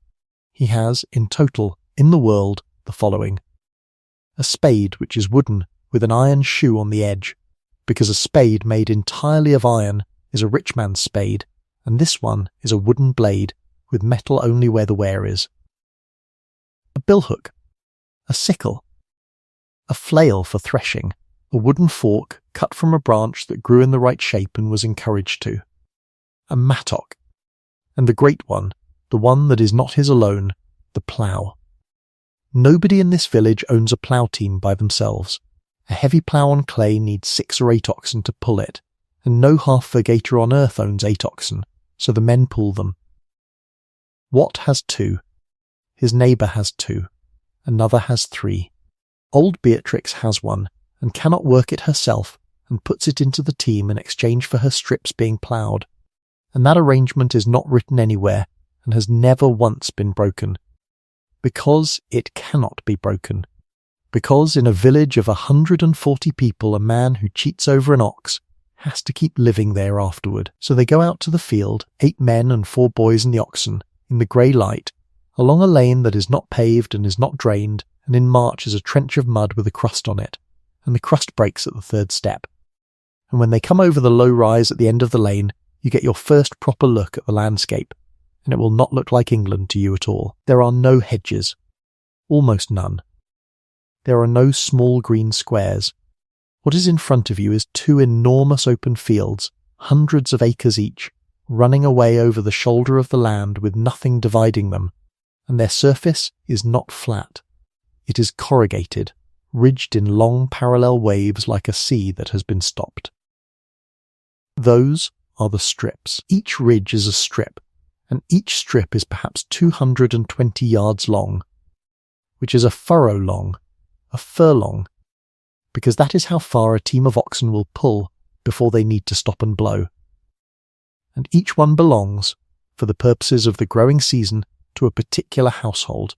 He has, in total, in the world, the following: a spade which is wooden with an iron shoe on the edge, because a spade made entirely of iron is a rich man's spade, and this one is a wooden blade with metal only where the wear is. A billhook, a sickle, a flail for threshing, a wooden fork cut from a branch that grew in the right shape and was encouraged to, a mattock, and the great one, the one that is not his alone, the plough. Nobody in this village owns a plough team by themselves. A heavy plough on clay needs 6 or 8 oxen to pull it, and no half-virgator on earth owns 8 oxen, so the men pull them. Watt has 2. His neighbour has 2. Another has 3. Old Beatrix has 1, and cannot work it herself, and puts it into the team in exchange for her strips being ploughed. And that arrangement is not written anywhere, and has never once been broken. Because it cannot be broken. Because in a village of 140 people, a man who cheats over an ox has to keep living there afterward. So they go out to the field, 8 men and 4 boys and the oxen, in the grey light, along a lane that is not paved and is not drained, and in March is a trench of mud with a crust on it, and the crust breaks at the 3rd step. And when they come over the low rise at the end of the lane, you get your first proper look at the landscape, and it will not look like England to you at all. There are no hedges, almost none. There are no small green squares. What is in front of you is two enormous open fields, hundreds of acres each, running away over the shoulder of the land with nothing dividing them, and their surface is not flat. It is corrugated, ridged in long parallel waves like a sea that has been stopped. Those are the strips. Each ridge is a strip, and each strip is perhaps 220 yards long, which is a furrow long, a furlong, because that is how far a team of oxen will pull before they need to stop and blow. And each one belongs, for the purposes of the growing season, to a particular household,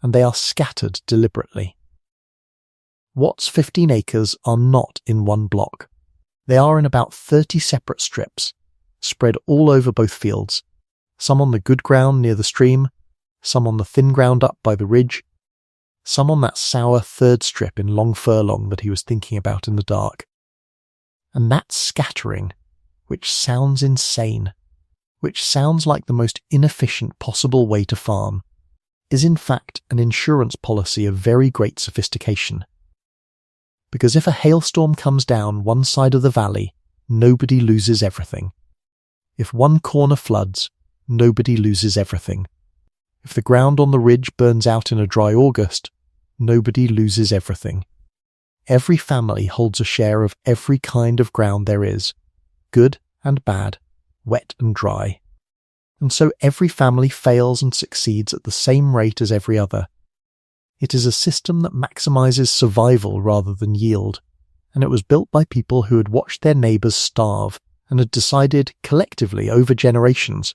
and they are scattered deliberately. Watt's 15 acres are not in one block. They are in about 30 separate strips, spread all over both fields, some on the good ground near the stream, some on the thin ground up by the ridge, some on that sour third strip in long furlong that he was thinking about in the dark. And that scattering, which sounds insane, which sounds like the most inefficient possible way to farm, is in fact an insurance policy of very great sophistication. Because if a hailstorm comes down one side of the valley, nobody loses everything. If one corner floods, nobody loses everything. If the ground on the ridge burns out in a dry August, nobody loses everything. Every family holds a share of every kind of ground there is, good and bad, wet and dry. And so every family fails and succeeds at the same rate as every other. It is a system that maximizes survival rather than yield, and it was built by people who had watched their neighbors starve and had decided collectively over generations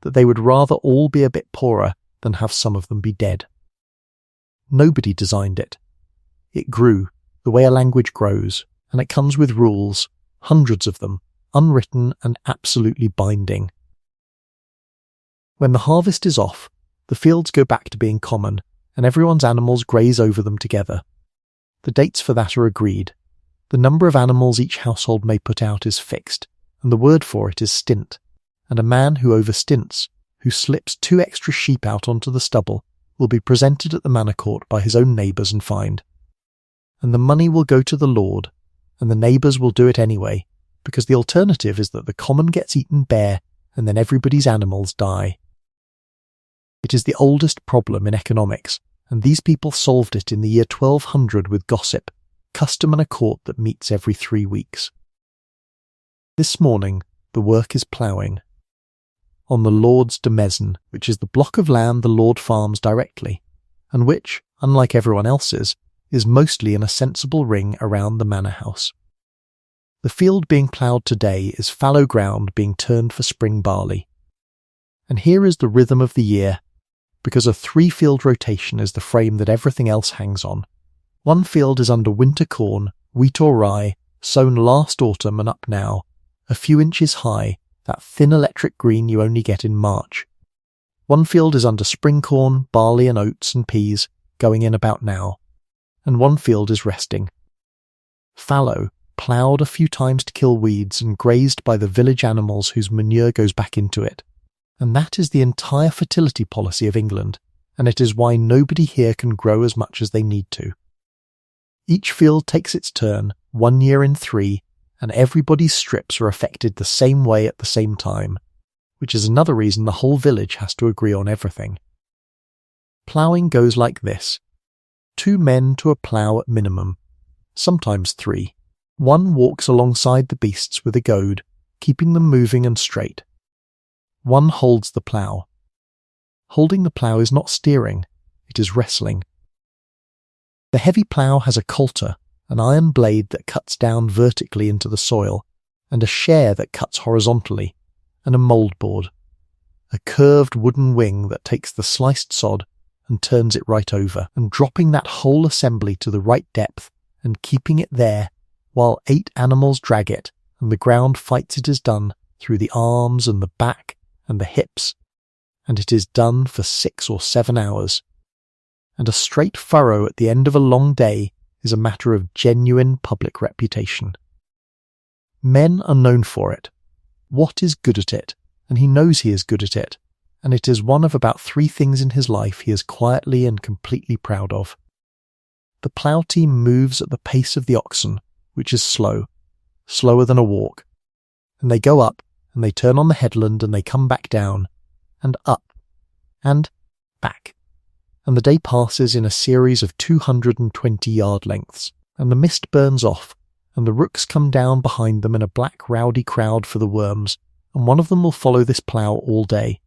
that they would rather all be a bit poorer than have some of them be dead. Nobody designed it. It grew, the way a language grows, and it comes with rules, hundreds of them, unwritten and absolutely binding. When the harvest is off, the fields go back to being common, and everyone's animals graze over them together. The dates for that are agreed. The number of animals each household may put out is fixed, and the word for it is stint, and a man who overstints, who slips 2 extra sheep out onto the stubble, will be presented at the manor court by his own neighbours and fined. And the money will go to the lord, and the neighbours will do it anyway, because the alternative is that the common gets eaten bare, and then everybody's animals die. It is the oldest problem in economics, and these people solved it in the year 1200 with gossip, custom and a court that meets every 3 weeks. This morning, the work is ploughing. On the Lord's demesne, which is the block of land the Lord farms directly, and which, unlike everyone else's, is mostly in a sensible ring around the manor house. The field being ploughed today is fallow ground being turned for spring barley. And here is the rhythm of the year, because a 3-field rotation is the frame that everything else hangs on. One field is under winter corn, wheat or rye, sown last autumn and up now, a few inches high, that thin electric green you only get in March. One field is under spring corn, barley and oats and peas, going in about now. And one field is resting. Fallow, ploughed a few times to kill weeds and grazed by the village animals whose manure goes back into it. And that is the entire fertility policy of England, and it is why nobody here can grow as much as they need to. Each field takes its turn, 1 year in 3, and everybody's strips are affected the same way at the same time, which is another reason the whole village has to agree on everything. Ploughing goes like this. 2 men to a plough at minimum, sometimes 3. One walks alongside the beasts with a goad, keeping them moving and straight. One holds the plough. Holding the plough is not steering, it is wrestling. The heavy plough has a coulter, an iron blade that cuts down vertically into the soil, and a share that cuts horizontally, and a mouldboard, a curved wooden wing that takes the sliced sod and turns it right over, and dropping that whole assembly to the right depth and keeping it there while 8 animals drag it, and the ground fights it is done through the arms and the back and the hips, and it is done for 6 or 7 hours. And a straight furrow at the end of a long day is a matter of genuine public reputation. Men are known for it. Watt is good at it, and he knows he is good at it, and it is one of about 3 things in his life he is quietly and completely proud of. The plough team moves at the pace of the oxen, which is slow, slower than a walk, and they go up, and they turn on the headland, and they come back down, and up, and back, and the day passes in a series of 220 yard lengths, and the mist burns off, and the rooks come down behind them in a black rowdy crowd for the worms, and one of them will follow this plough all day.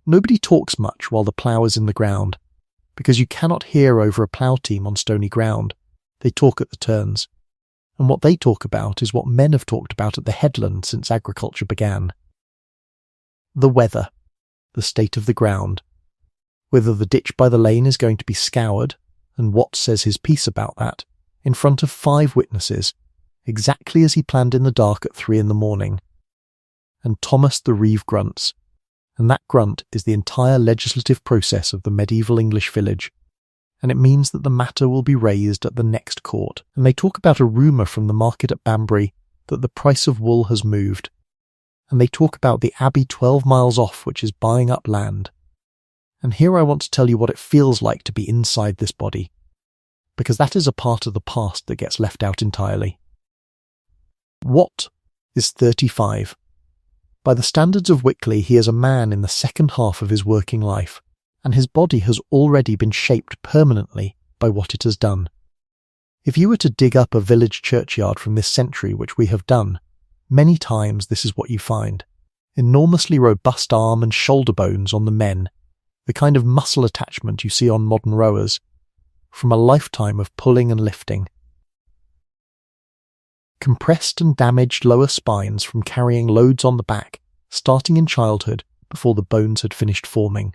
Nobody talks much while the plough is in the ground, because you cannot hear over a plough team on stony ground. They talk at the turns, and what they talk about is what men have talked about at the headland since agriculture began. The weather, the state of the ground, whether the ditch by the lane is going to be scoured, and Watts says his piece about that, in front of 5 witnesses, exactly as he planned in the dark at 3 a.m, and Thomas the Reeve grunts, and that grunt is the entire legislative process of the medieval English village, and it means that the matter will be raised at the next court, and they talk about a rumour from the market at Banbury that the price of wool has moved, and they talk about the abbey 12 miles off which is buying up land. And here I want to tell you what it feels like to be inside this body, because that is a part of the past that gets left out entirely. Watt is 35. By the standards of Wycliffe, he is a man in the second half of his working life, and his body has already been shaped permanently by what it has done. If you were to dig up a village churchyard from this century, which we have done, many times this is what you find. Enormously robust arm and shoulder bones on the men, the kind of muscle attachment you see on modern rowers, from a lifetime of pulling and lifting. Compressed and damaged lower spines from carrying loads on the back, starting in childhood before the bones had finished forming.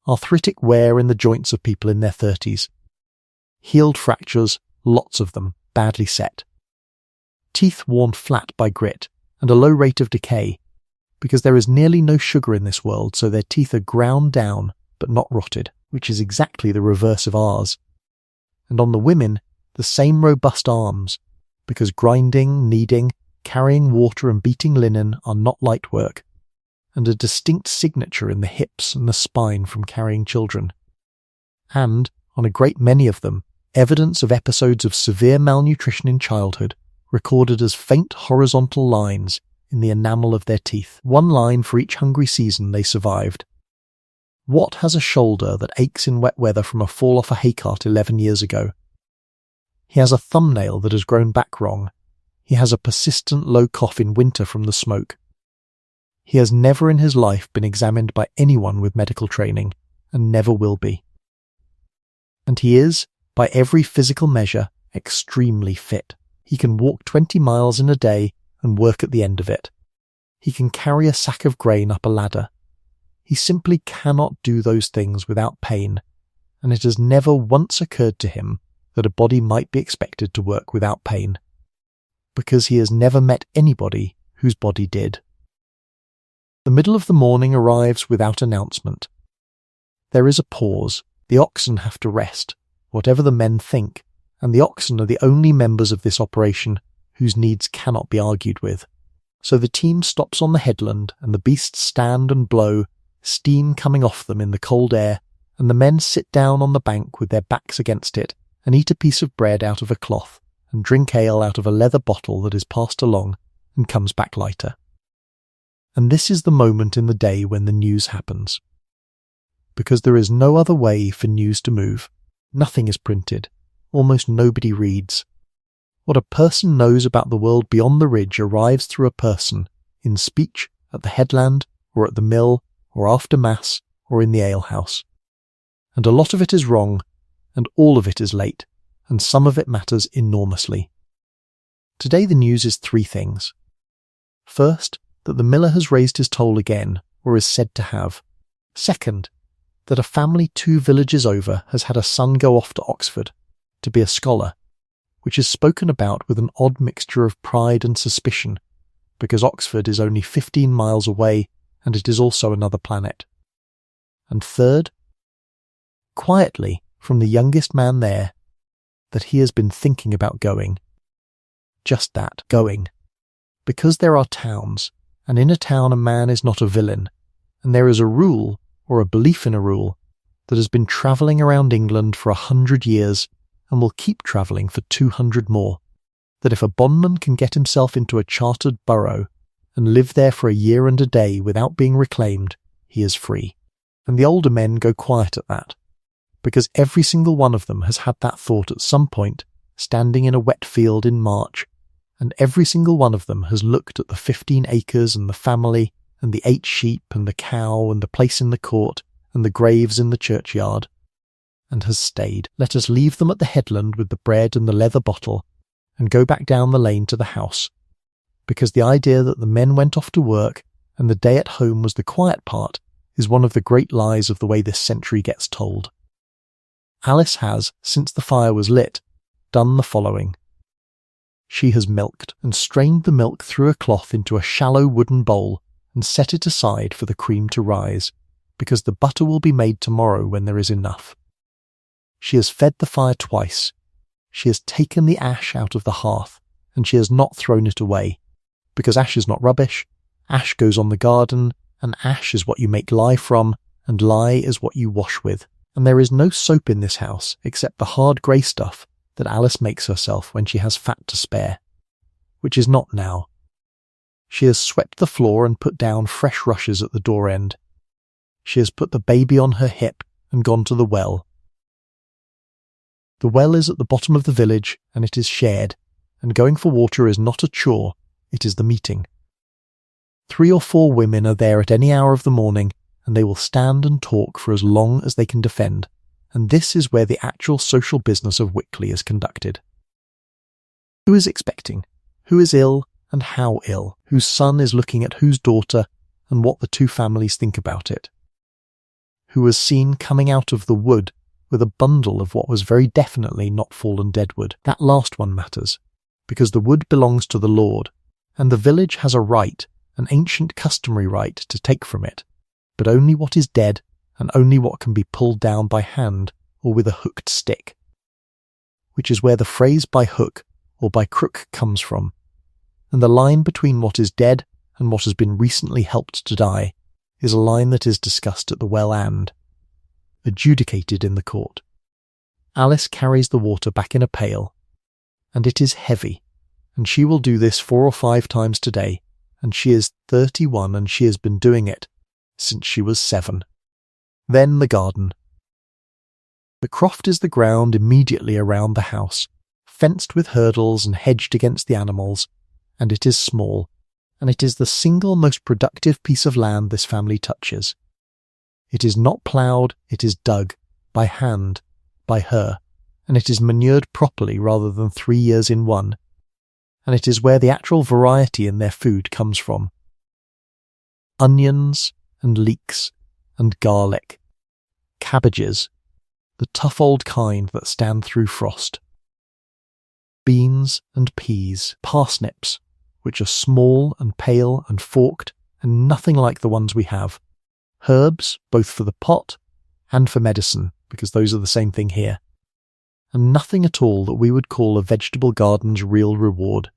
Arthritic wear in the joints of people in their 30s. Healed fractures, lots of them, badly set. Teeth worn flat by grit, and a low rate of decay, because there is nearly no sugar in this world, so their teeth are ground down but not rotted, which is exactly the reverse of ours. And on the women, the same robust arms, because grinding, kneading, carrying water and beating linen are not light work, and a distinct signature in the hips and the spine from carrying children. And, on a great many of them, evidence of episodes of severe malnutrition in childhood, recorded as faint horizontal lines in the enamel of their teeth, 1 line for each hungry season they survived. Watt has a shoulder that aches in wet weather from a fall off a haycart 11 years ago. He has a thumbnail that has grown back wrong. He has a persistent low cough in winter from the smoke. He has never in his life been examined by anyone with medical training, and never will be. And he is, by every physical measure, extremely fit. He can walk 20 miles in a day and work at the end of it. He can carry a sack of grain up a ladder. He simply cannot do those things without pain, and it has never once occurred to him that a body might be expected to work without pain, because he has never met anybody whose body did. The middle of the morning arrives without announcement. There is a pause. The oxen have to rest, whatever the men think, and the oxen are the only members of this operation whose needs cannot be argued with. So the team stops on the headland, and the beasts stand and blow, steam coming off them in the cold air, and the men sit down on the bank with their backs against it, and eat a piece of bread out of a cloth, and drink ale out of a leather bottle that is passed along and comes back lighter. And this is the moment in the day when the news happens. Because there is no other way for news to move. Nothing is printed. Almost nobody reads. What a person knows about the world beyond the ridge arrives through a person, in speech, at the headland, or at the mill, or after mass, or in the alehouse. And a lot of it is wrong, and all of it is late, and some of it matters enormously. Today the news is 3 things. First, that the miller has raised his toll again, or is said to have. Second, that a family 2 villages over has had a son go off to Oxford, to be a scholar, which is spoken about with an odd mixture of pride and suspicion, because Oxford is only 15 miles away, and it is also another planet. And third, quietly, from the youngest man there, that he has been thinking about going. Just that, going. Because there are towns, and in a town a man is not a villain, and there is a rule, or a belief in a rule, that has been travelling around England for 100 years and will keep travelling for 200 more, that if a bondman can get himself into a chartered borough and live there for a year and a day without being reclaimed, he is free. And the older men go quiet at that, because every single one of them has had that thought at some point, standing in a wet field in March, and every single one of them has looked at the 15 acres and the family and the 8 sheep and the cow and the place in the court and the graves in the churchyard, and has stayed. Let us leave them at the headland with the bread and the leather bottle, and go back down the lane to the house, because the idea that the men went off to work and the day at home was the quiet part is one of the great lies of the way this century gets told. Alice has, since the fire was lit, done the following. She has milked and strained the milk through a cloth into a shallow wooden bowl and set it aside for the cream to rise, because the butter will be made tomorrow when there is enough. She has fed the fire twice. She has taken the ash out of the hearth, and she has not thrown it away, because ash is not rubbish, ash goes on the garden, and ash is what you make lye from, and lye is what you wash with. And there is no soap in this house except the hard grey stuff that Alice makes herself when she has fat to spare, which is not now. She has swept the floor and put down fresh rushes at the door end. She has put the baby on her hip and gone to the well. The well is at the bottom of the village, and it is shared, and going for water is not a chore, it is the meeting. 3 or 4 women are there at any hour of the morning, and they will stand and talk for as long as they can defend, and this is where the actual social business of Wickley is conducted. Who is expecting? Who is ill, and how ill? Whose son is looking at whose daughter, and what the 2 families think about it? Who was seen coming out of the wood with a bundle of what was very definitely not fallen deadwood? That last one matters, because the wood belongs to the Lord, and the village has a right, an ancient customary right, to take from it, but only what is dead, and only what can be pulled down by hand or with a hooked stick, which is where the phrase by hook or by crook comes from, and the line between what is dead and what has been recently helped to die is a line that is discussed at the well and adjudicated in the court. Alice carries the water back in a pail, and it is heavy, and she will do this 4 or 5 times today, and she is 31 and she has been doing it since she was 7. Then the garden. The croft is the ground immediately around the house, fenced with hurdles and hedged against the animals, and it is small, and it is the single most productive piece of land this family touches. It is not ploughed, it is dug, by hand, by her, and it is manured properly rather than 3 years in one, and it is where the actual variety in their food comes from. Onions and leeks and garlic, cabbages, the tough old kind that stand through frost, beans and peas, parsnips, which are small and pale and forked and nothing like the ones we have, herbs both for the pot and for medicine, because those are the same thing here, and nothing at all that we would call a vegetable garden's real reward,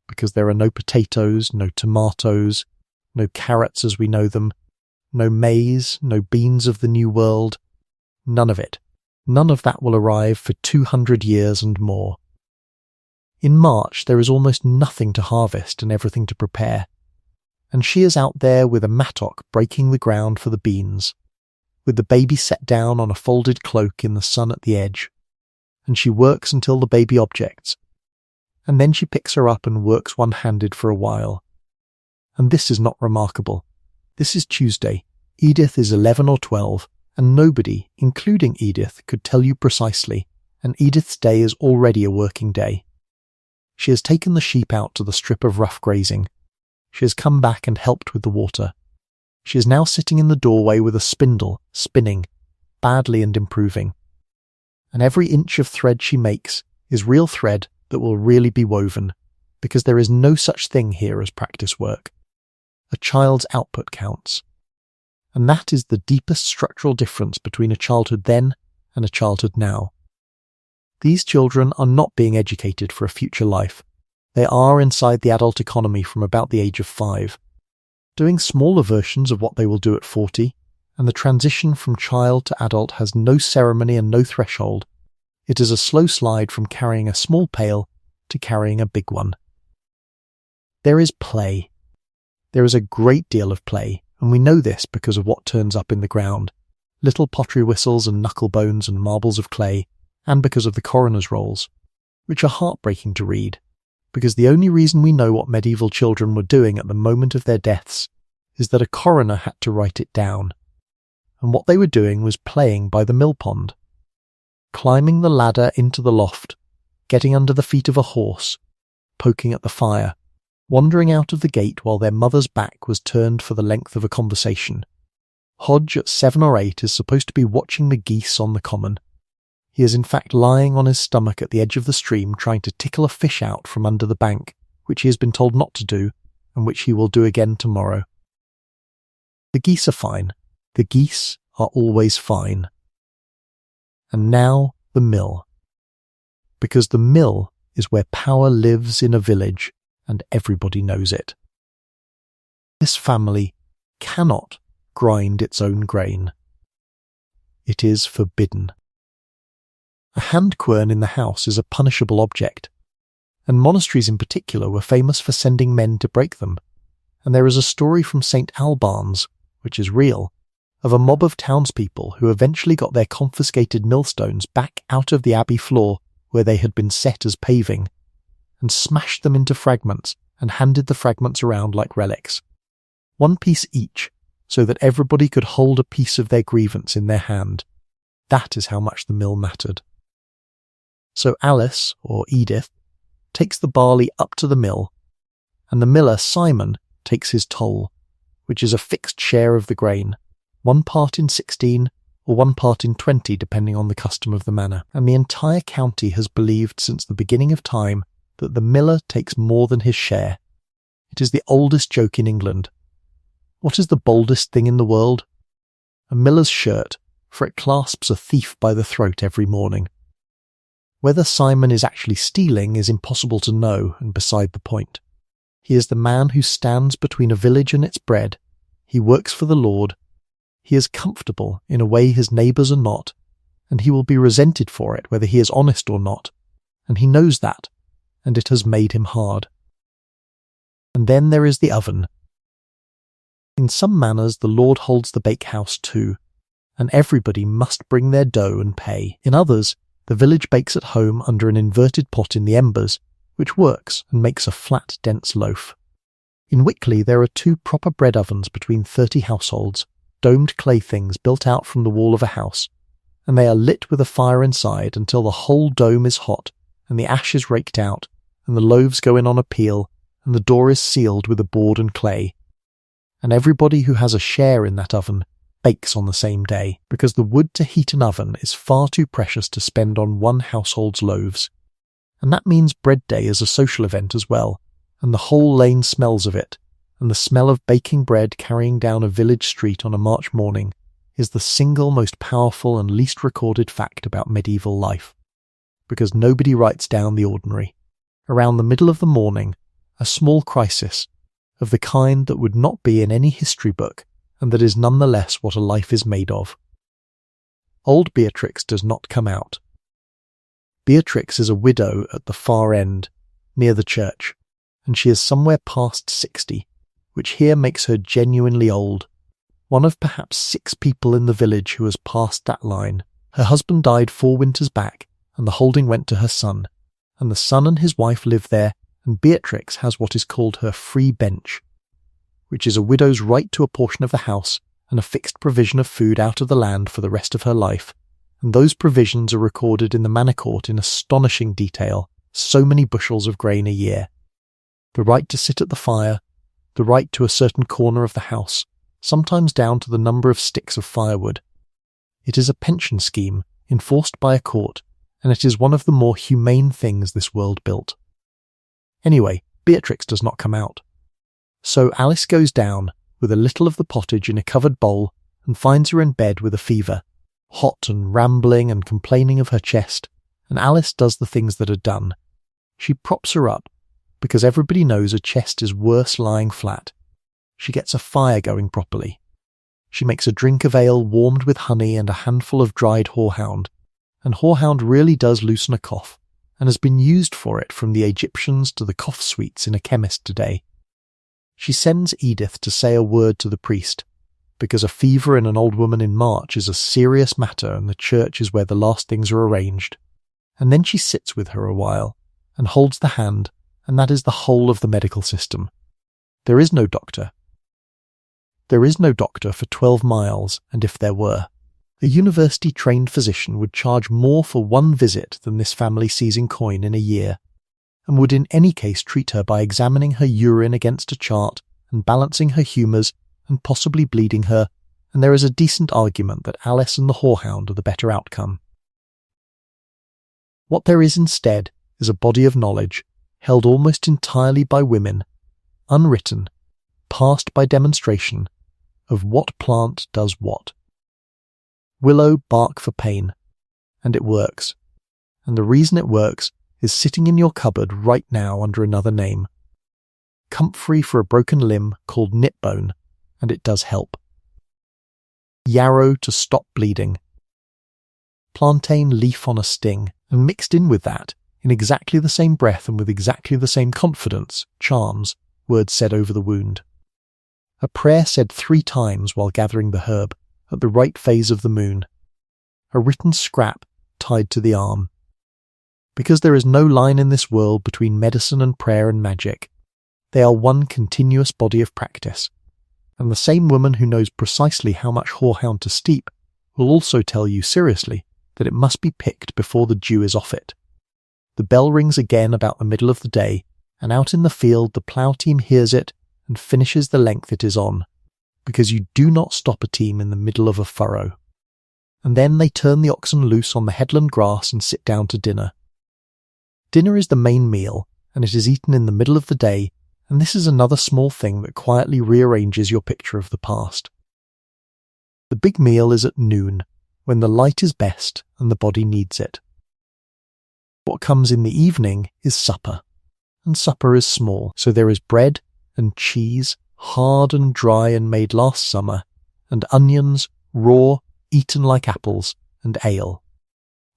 because there are no potatoes, no tomatoes, no carrots as we know them, no maize, no beans of the New World, none of it. None of that will arrive for 200 years and more. In March there is almost nothing to harvest and everything to prepare, and she is out there with a mattock breaking the ground for the beans, with the baby set down on a folded cloak in the sun at the edge, and she works until the baby objects, and then she picks her up and works one-handed for a while. And this is not remarkable. This is Tuesday. Edith is 11 or 12, and nobody, including Edith, could tell you precisely, and Edith's day is already a working day. She has taken the sheep out to the strip of rough grazing. She has come back and helped with the water. She is now sitting in the doorway with a spindle, spinning, badly and improving. And every inch of thread she makes is real thread that will really be woven, because there is no such thing here as practice work. A child's output counts. And that is the deepest structural difference between a childhood then and a childhood now. These children are not being educated for a future life. They are inside the adult economy from about the age of 5. doing smaller versions of what they will do at 40, and the transition from child to adult has no ceremony and no threshold. It is a slow slide from carrying a small pail to carrying a big one. There is play. There is a great deal of play, and we know this because of what turns up in the ground. Little pottery whistles and knuckle bones and marbles of clay, and because of the coroner's rolls, which are heartbreaking to read, because the only reason we know what medieval children were doing at the moment of their deaths is that a coroner had to write it down. And what they were doing was playing by the mill pond, climbing the ladder into the loft, getting under the feet of a horse, poking at the fire, wandering out of the gate while their mother's back was turned for the length of a conversation. Hodge at 7 or 8 is supposed to be watching the geese on the common. He is in fact lying on his stomach at the edge of the stream trying to tickle a fish out from under the bank, which he has been told not to do, and which he will do again tomorrow. The geese are fine. The geese are always fine. And now the mill. Because the mill is where power lives in a village, and everybody knows it. This family cannot grind its own grain. It is forbidden. A hand quern in the house is a punishable object, and monasteries in particular were famous for sending men to break them, and there is a story from St. Albans, which is real, of a mob of townspeople who eventually got their confiscated millstones back out of the abbey floor where they had been set as paving, and smashed them into fragments and handed the fragments around like relics, 1 piece each, so that everybody could hold a piece of their grievance in their hand. That is how much the mill mattered. So Alice, or Edith, takes the barley up to the mill, and the miller, Simon, takes his toll, which is a fixed share of the grain, 1 part in 16 or 1 part in 20 depending on the custom of the manor, and the entire county has believed since the beginning of time that the miller takes more than his share. It is the oldest joke in England. What is the boldest thing in the world? A miller's shirt, for it clasps a thief by the throat every morning. Whether Simon is actually stealing is impossible to know and beside the point. He is the man who stands between a village and its bread. He works for the Lord. He is comfortable in a way his neighbours are not, and he will be resented for it whether he is honest or not, and he knows that, and it has made him hard. And then there is the oven. In some manors the Lord holds the bakehouse too, and everybody must bring their dough and pay. In others, the village bakes at home under an inverted pot in the embers, which works and makes a flat, dense loaf. In Wickley there are 2 proper bread ovens between 30 households, domed clay things built out from the wall of a house, and they are lit with a fire inside until the whole dome is hot, and the ash is raked out, and the loaves go in on a peel, and the door is sealed with a board and clay. And everybody who has a share in that oven bakes on the same day, because the wood to heat an oven is far too precious to spend on one household's loaves. And that means bread day is a social event as well, and the whole lane smells of it, and the smell of baking bread carrying down a village street on a March morning is the single most powerful and least recorded fact about medieval life, because nobody writes down the ordinary. Around the middle of the morning, a small crisis, of the kind that would not be in any history book, and that is nonetheless what a life is made of. Old Beatrix does not come out. Beatrix is a widow at the far end, near the church, and she is somewhere past 60, which here makes her genuinely old, one of perhaps 6 people in the village who has passed that line. Her husband died 4 winters back, and the holding went to her son, and the son and his wife live there, and Beatrix has what is called her free bench, which is a widow's right to a portion of the house and a fixed provision of food out of the land for the rest of her life, and those provisions are recorded in the manor court in astonishing detail, so many bushels of grain a year. The right to sit at the fire, the right to a certain corner of the house, sometimes down to the number of sticks of firewood. It is a pension scheme enforced by a court, and it is one of the more humane things this world built. Anyway, Beatrix does not come out. So Alice goes down, with a little of the pottage in a covered bowl, and finds her in bed with a fever, hot and rambling and complaining of her chest, and Alice does the things that are done. She props her up, because everybody knows a chest is worse lying flat. She gets a fire going properly. She makes a drink of ale warmed with honey and a handful of dried horehound, and horehound really does loosen a cough, and has been used for it from the Egyptians to the cough sweets in a chemist today. She sends Edith to say a word to the priest, because a fever in an old woman in March is a serious matter and the church is where the last things are arranged. And then she sits with her a while and holds the hand, and that is the whole of the medical system. There is no doctor. There is no doctor for 12 miles, and if there were, a university-trained physician would charge more for one visit than this family sees in coin in a year, and would in any case treat her by examining her urine against a chart and balancing her humours and possibly bleeding her, and there is a decent argument that Alice and the horehound are the better outcome. What there is instead is a body of knowledge, held almost entirely by women, unwritten, passed by demonstration, of what plant does what. Willow bark for pain, and it works, and the reason it works is sitting in your cupboard right now under another name. Comfrey for a broken limb called knitbone, and it does help. Yarrow to stop bleeding. Plantain leaf on a sting, and mixed in with that, in exactly the same breath and with exactly the same confidence, charms, words said over the wound. A prayer said 3 times while gathering the herb, at the right phase of the moon. A written scrap tied to the arm. Because there is no line in this world between medicine and prayer and magic, they are one continuous body of practice. And the same woman who knows precisely how much horehound to steep will also tell you seriously that it must be picked before the dew is off it. The bell rings again about the middle of the day, and out in the field the plough team hears it and finishes the length it is on, because you do not stop a team in the middle of a furrow. And then they turn the oxen loose on the headland grass and sit down to dinner. Dinner is the main meal, and it is eaten in the middle of the day, and this is another small thing that quietly rearranges your picture of the past. The big meal is at noon, when the light is best and the body needs it. What comes in the evening is supper, and supper is small, so there is bread and cheese, hard and dry and made last summer, and onions, raw, eaten like apples, and ale.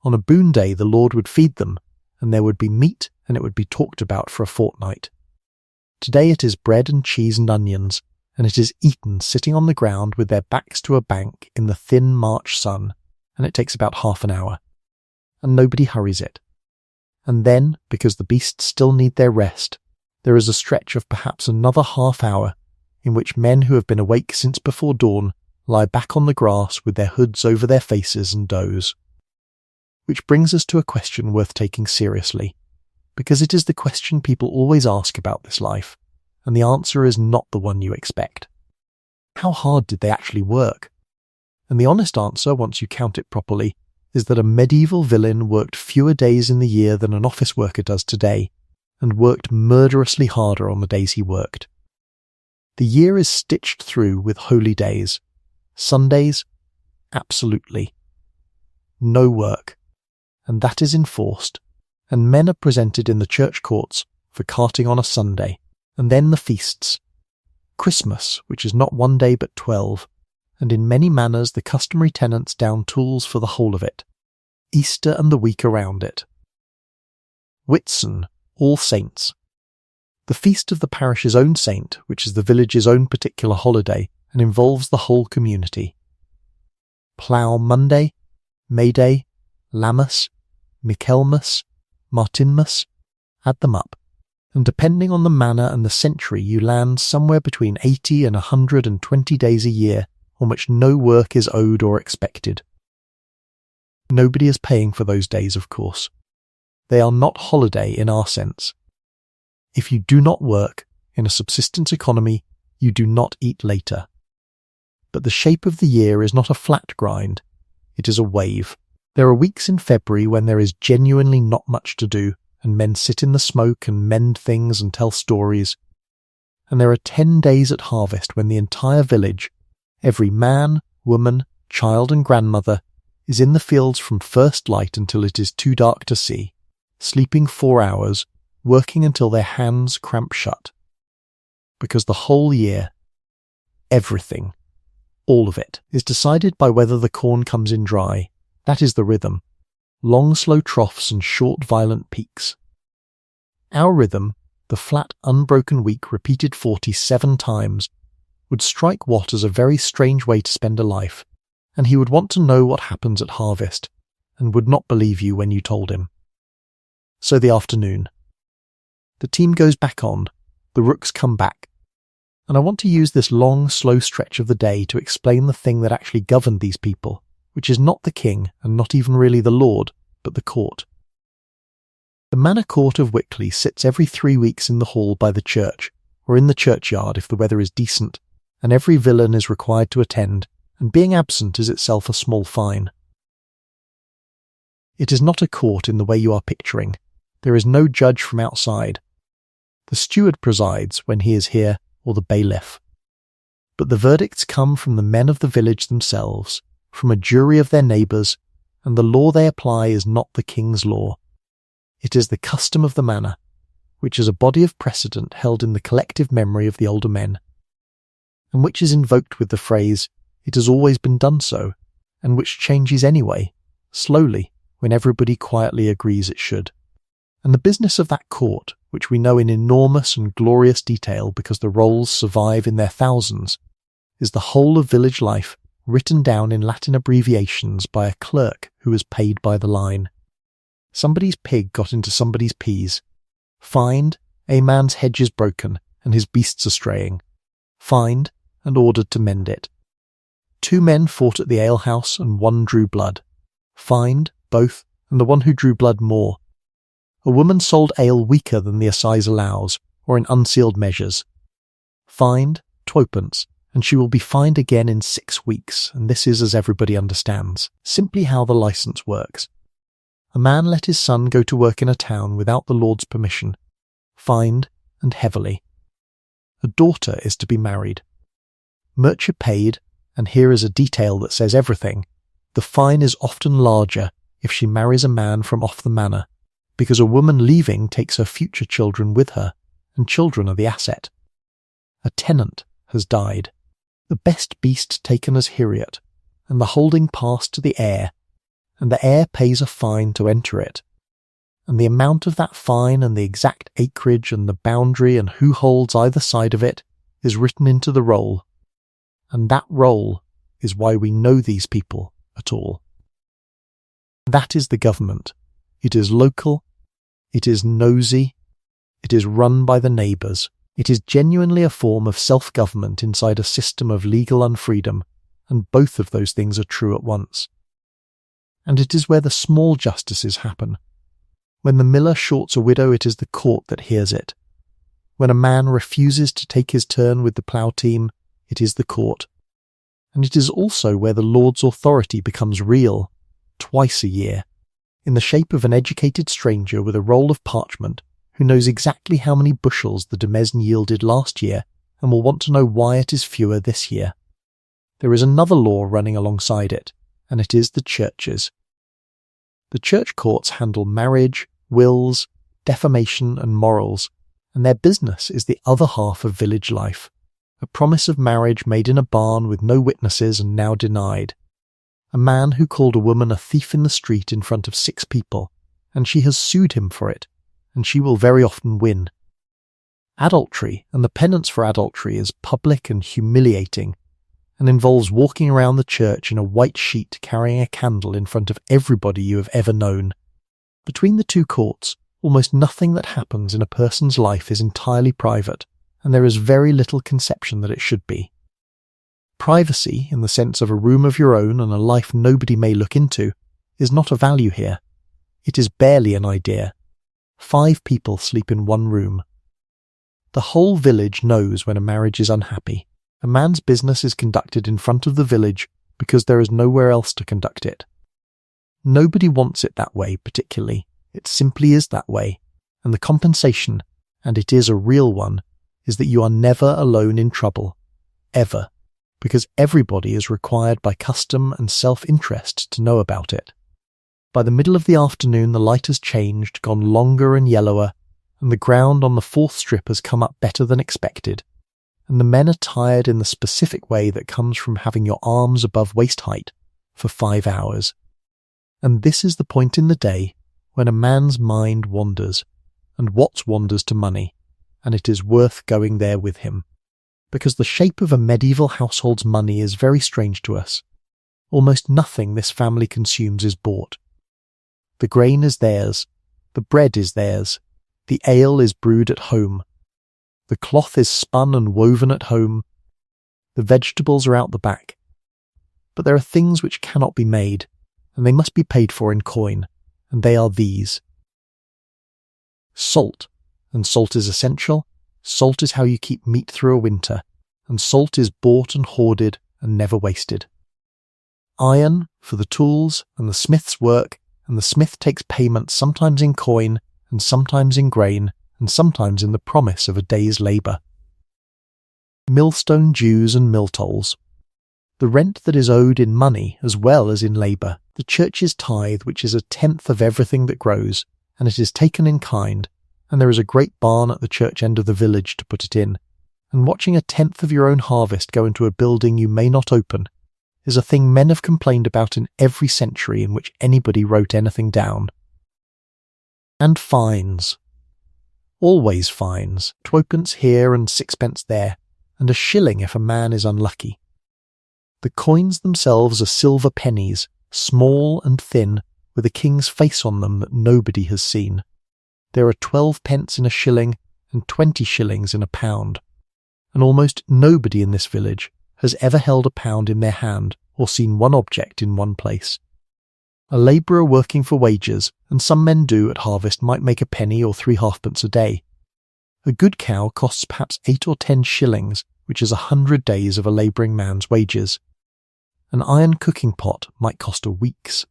On a boon day the Lord would feed them, and there would be meat, and it would be talked about for a fortnight. Today it is bread and cheese and onions, and it is eaten sitting on the ground with their backs to a bank in the thin March sun, and it takes about half an hour. And nobody hurries it. And then, because the beasts still need their rest, there is a stretch of perhaps another half hour in which men who have been awake since before dawn lie back on the grass with their hoods over their faces and doze. Which brings us to a question worth taking seriously, because it is the question people always ask about this life, and the answer is not the one you expect. How hard did they actually work? And the honest answer, once you count it properly, is that a medieval villain worked fewer days in the year than an office worker does today, and worked murderously harder on the days he worked. The year is stitched through with holy days. Sundays? Absolutely. No work. And that is enforced, and men are presented in the church courts for carting on a Sunday, and then the feasts. Christmas, which is not 1 day but 12, and in many manners the customary tenants down tools for the whole of it. Easter and the week around it. Whitsun, All Saints. The feast of the parish's own saint, which is the village's own particular holiday, and involves the whole community. Plough Monday, May Day, Lammas, Michaelmas, Martinmas, add them up, and depending on the manor and the century you land somewhere between 80 and 120 days a year on which no work is owed or expected. Nobody is paying for those days, of course. They are not holiday in our sense. If you do not work, in a subsistence economy, you do not eat later. But the shape of the year is not a flat grind, it is a wave. There are weeks in February when there is genuinely not much to do, and men sit in the smoke and mend things and tell stories. And there are 10 days at harvest when the entire village, every man, woman, child and grandmother, is in the fields from first light until it is too dark to see, sleeping 4 hours, working until their hands cramp shut. Because the whole year, everything, all of it, is decided by whether the corn comes in dry. That is the rhythm. Long, slow troughs and short, violent peaks. Our rhythm, the flat, unbroken week repeated 47 times, would strike Watt as a very strange way to spend a life, and he would want to know what happens at harvest, and would not believe you when you told him. So the afternoon. The team goes back on, the rooks come back, and I want to use this long, slow stretch of the day to explain the thing that actually governed these people, which is not the king and not even really the lord, but the court. The manor court of Wickley sits every 3 weeks in the hall by the church, or in the churchyard if the weather is decent, and every villain is required to attend, and being absent is itself a small fine. It is not a court in the way you are picturing. There is no judge from outside. The steward presides when he is here, or the bailiff. But the verdicts come from the men of the village themselves, from a jury of their neighbours, and the law they apply is not the king's law. It is the custom of the manor, which is a body of precedent held in the collective memory of the older men, and which is invoked with the phrase, "It has always been done so," and which changes anyway, slowly, when everybody quietly agrees it should. And the business of that court, which we know in enormous and glorious detail because the rolls survive in their thousands, is the whole of village life written down in Latin abbreviations by a clerk who is paid by the line. Somebody's pig got into somebody's peas. Fined, a man's hedge is broken, and his beasts are straying. Fined, and ordered to mend it. 2 men fought at the alehouse, and 1 drew blood. Fined, both, and the one who drew blood more. A woman sold ale weaker than the assize allows, or in unsealed measures. Fined, 2d, and she will be fined again in 6 weeks, and this is, as everybody understands, simply how the licence works. A man let his son go to work in a town without the Lord's permission, fined, and heavily. A daughter is to be married. Murcher paid, and here is a detail that says everything. The fine is often larger if she marries a man from off the manor, because a woman leaving takes her future children with her, and children are the asset. A tenant has died, the best beast taken as Hiriot, and the holding passed to the heir, and the heir pays a fine to enter it. And the amount of that fine and the exact acreage and the boundary and who holds either side of it is written into the roll. And that roll is why we know these people at all. That is the government. It is local. It is nosy. It is run by the neighbours. It is genuinely a form of self-government inside a system of legal unfreedom, and both of those things are true at once. And it is where the small justices happen. When the miller shorts a widow, it is the court that hears it. When a man refuses to take his turn with the plough team, it is the court. And it is also where the Lord's authority becomes real, twice a year, in the shape of an educated stranger with a roll of parchment who knows exactly how many bushels the demesne yielded last year and will want to know why it is fewer this year. There is another law running alongside it, and it is the churches. The church courts handle marriage, wills, defamation and morals, and their business is the other half of village life, a promise of marriage made in a barn with no witnesses and now denied. A man who called a woman a thief in the street in front of 6 people, and she has sued him for it, and she will very often win. Adultery and the penance for adultery is public and humiliating, and involves walking around the church in a white sheet carrying a candle in front of everybody you have ever known. Between the 2 courts, almost nothing that happens in a person's life is entirely private, and there is very little conception that it should be. Privacy, in the sense of a room of your own and a life nobody may look into, is not a value here. It is barely an idea. 5 people sleep in 1 room. The whole village knows when a marriage is unhappy. A man's business is conducted in front of the village because there is nowhere else to conduct it. Nobody wants it that way particularly. It simply is that way, and the compensation, and it is a real one, is that you are never alone in trouble, ever, because everybody is required by custom and self-interest to know about it. By the middle of the afternoon the light has changed, gone longer and yellower, and the ground on the 4th strip has come up better than expected, and the men are tired in the specific way that comes from having your arms above waist height for 5 hours. And this is the point in the day when a man's mind wanders, and what wanders to money, and it is worth going there with him. Because the shape of a medieval household's money is very strange to us. Almost nothing this family consumes is bought. The grain is theirs, the bread is theirs, the ale is brewed at home, the cloth is spun and woven at home, the vegetables are out the back. But there are things which cannot be made, and they must be paid for in coin, and they are these. Salt, and salt is essential. Salt is how you keep meat through a winter, and salt is bought and hoarded and never wasted. Iron for the tools and the smith's work, and the smith takes payment sometimes in coin and sometimes in grain and sometimes in the promise of a day's labour. Millstone dues and mill tolls. The rent that is owed in money as well as in labour. The church's tithe, which is 1/10 of everything that grows, and it is taken in kind, and there is a great barn at the church end of the village to put it in, and watching 1/10 of your own harvest go into a building you may not open is a thing men have complained about in every century in which anybody wrote anything down. And fines. Always fines, 2d here and 6d there, and 1 if a man is unlucky. The coins themselves are silver pennies, small and thin, with a king's face on them that nobody has seen. There are 12d in 1 and 20 in a pound, and almost nobody in this village has ever held a pound in their hand or seen one object in one place. A labourer working for wages, and some men do at harvest, might make a penny or 3 halfpence a day. A good cow costs perhaps 8 or 10 shillings, which is 100 days of a labouring man's wages. An iron cooking pot might cost a week's.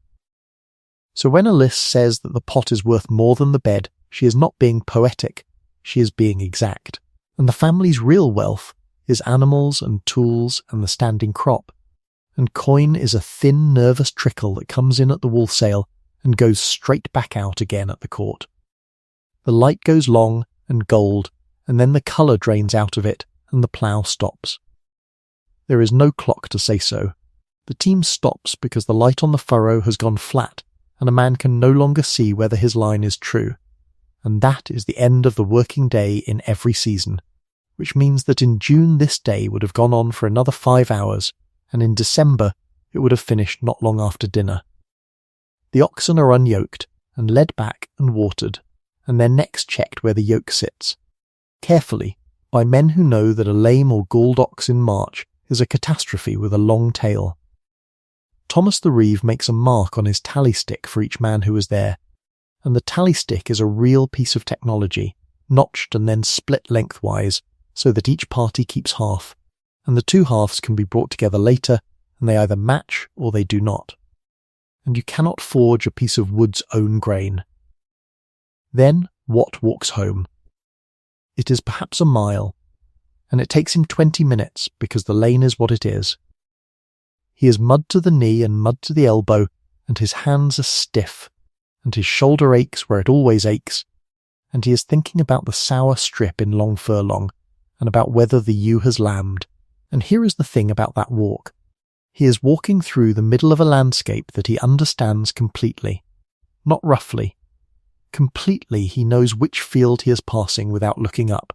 So when Alice says that the pot is worth more than the bed, she is not being poetic, she is being exact. And the family's real wealth is animals and tools and the standing crop, and coin is a thin nervous trickle that comes in at the wool sale and goes straight back out again at the court. The light goes long and gold, and then the colour drains out of it and the plough stops. There is no clock to say so. The team stops because the light on the furrow has gone flat and a man can no longer see whether his line is true, and that is the end of the working day in every season, which means that in June this day would have gone on for another 5 hours, and in December it would have finished not long after dinner. The oxen are unyoked and led back and watered, and their necks checked where the yoke sits, carefully, by men who know that a lame or galled ox in March is a catastrophe with a long tail. Thomas the Reeve makes a mark on his tally stick for each man who was there, and the tally stick is a real piece of technology, notched and then split lengthwise, so that each party keeps half, and the 2 halves can be brought together later, and they either match or they do not. And you cannot forge a piece of wood's own grain. Then Watt walks home. It is perhaps a mile, and it takes him 20 minutes because the lane is what it is. He is mud to the knee and mud to the elbow, and his hands are stiff, and his shoulder aches where it always aches, and he is thinking about the sour strip in Long Furlong, and about whether the ewe has lambed. And here is the thing about that walk. He is walking through the middle of a landscape that he understands completely, not roughly. Completely he knows which field he is passing without looking up.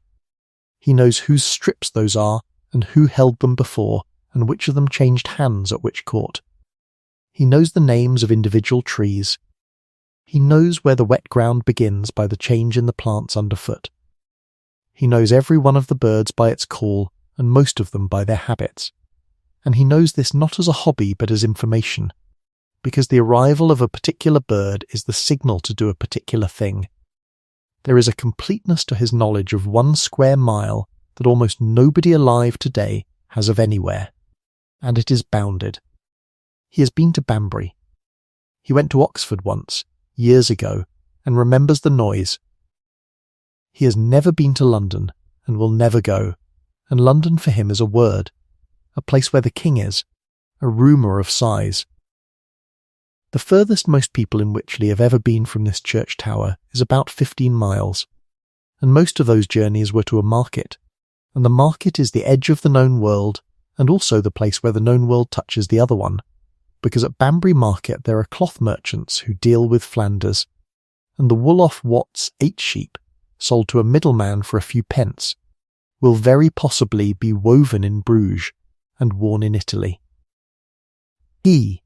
He knows whose strips those are, and who held them before, and which of them changed hands at which court. He knows the names of individual trees. He knows where the wet ground begins by the change in the plants underfoot. He knows every one of the birds by its call, and most of them by their habits. And he knows this not as a hobby but as information, because the arrival of a particular bird is the signal to do a particular thing. There is a completeness to his knowledge of 1 square mile that almost nobody alive today has of anywhere, and it is bounded. He has been to Banbury. He went to Oxford once, years ago, and remembers the noise. He has never been to London, and will never go, and London for him is a word, a place where the king is, a rumour of size. The furthest most people in Wychley have ever been from this church tower is about 15 miles, and most of those journeys were to a market, and the market is the edge of the known world and also the place where the known world touches the other one, because at Banbury Market there are cloth merchants who deal with Flanders, and the wool off Watts 8 sheep, sold to a middleman for a few pence, will very possibly be woven in Bruges and worn in Italy. He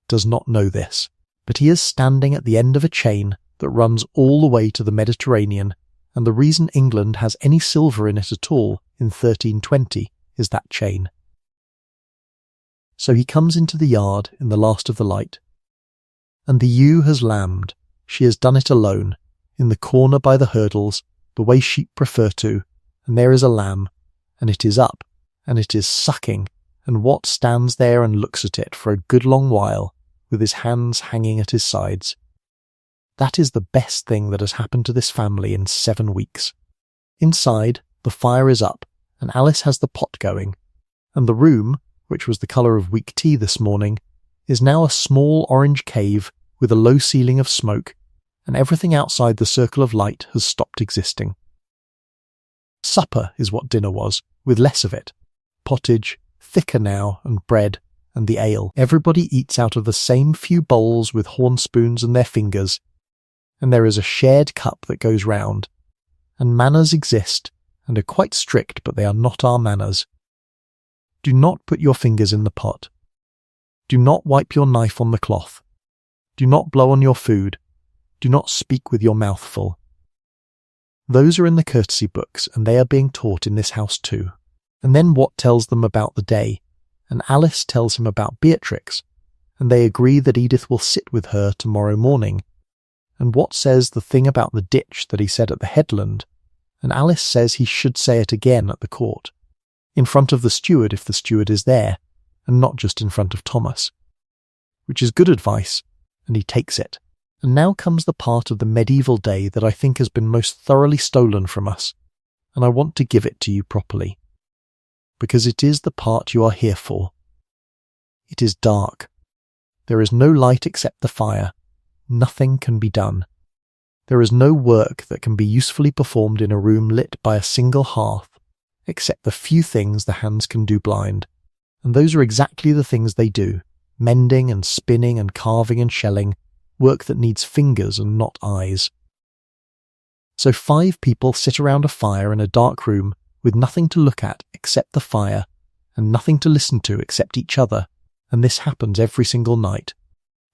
does not know this, but he is standing at the end of a chain that runs all the way to the Mediterranean, and the reason England has any silver in it at all in 1320 is that chain. So he comes into the yard in the last of the light, and the ewe has lambed. She has done it alone, in the corner by the hurdles, the way sheep prefer to, and there is a lamb, and it is up, and it is sucking, and Wat stands there and looks at it for a good long while, with his hands hanging at his sides. That is the best thing that has happened to this family in 7 weeks. Inside, the fire is up, and Alice has the pot going, and the room, which was the colour of weak tea this morning, is now a small orange cave with a low ceiling of smoke, and everything outside the circle of light has stopped existing. Supper is what dinner was, with less of it. Pottage, thicker now, and bread, and the ale. Everybody eats out of the same few bowls with horn spoons and their fingers, and there is a shared cup that goes round, and manners exist, and are quite strict, but they are not our manners. Do not put your fingers in the pot. Do not wipe your knife on the cloth. Do not blow on your food. Do not speak with your mouth full. Those are in the courtesy books, and they are being taught in this house too. And then Wat tells them about the day, and Alice tells him about Beatrix, and they agree that Edith will sit with her tomorrow morning. And Wat says the thing about the ditch that he said at the headland, and Alice says he should say it again at the court, in front of the steward if the steward is there, and not just in front of Thomas. Which is good advice, and he takes it. And now comes the part of the medieval day that I think has been most thoroughly stolen from us, and I want to give it to you properly, because it is the part you are here for. It is dark. There is no light except the fire. Nothing can be done. There is no work that can be usefully performed in a room lit by a single hearth, except the few things the hands can do blind, and those are exactly the things they do, mending and spinning and carving and shelling, work that needs fingers and not eyes. So 5 people sit around a fire in a dark room with nothing to look at except the fire, and nothing to listen to except each other, and this happens every single night,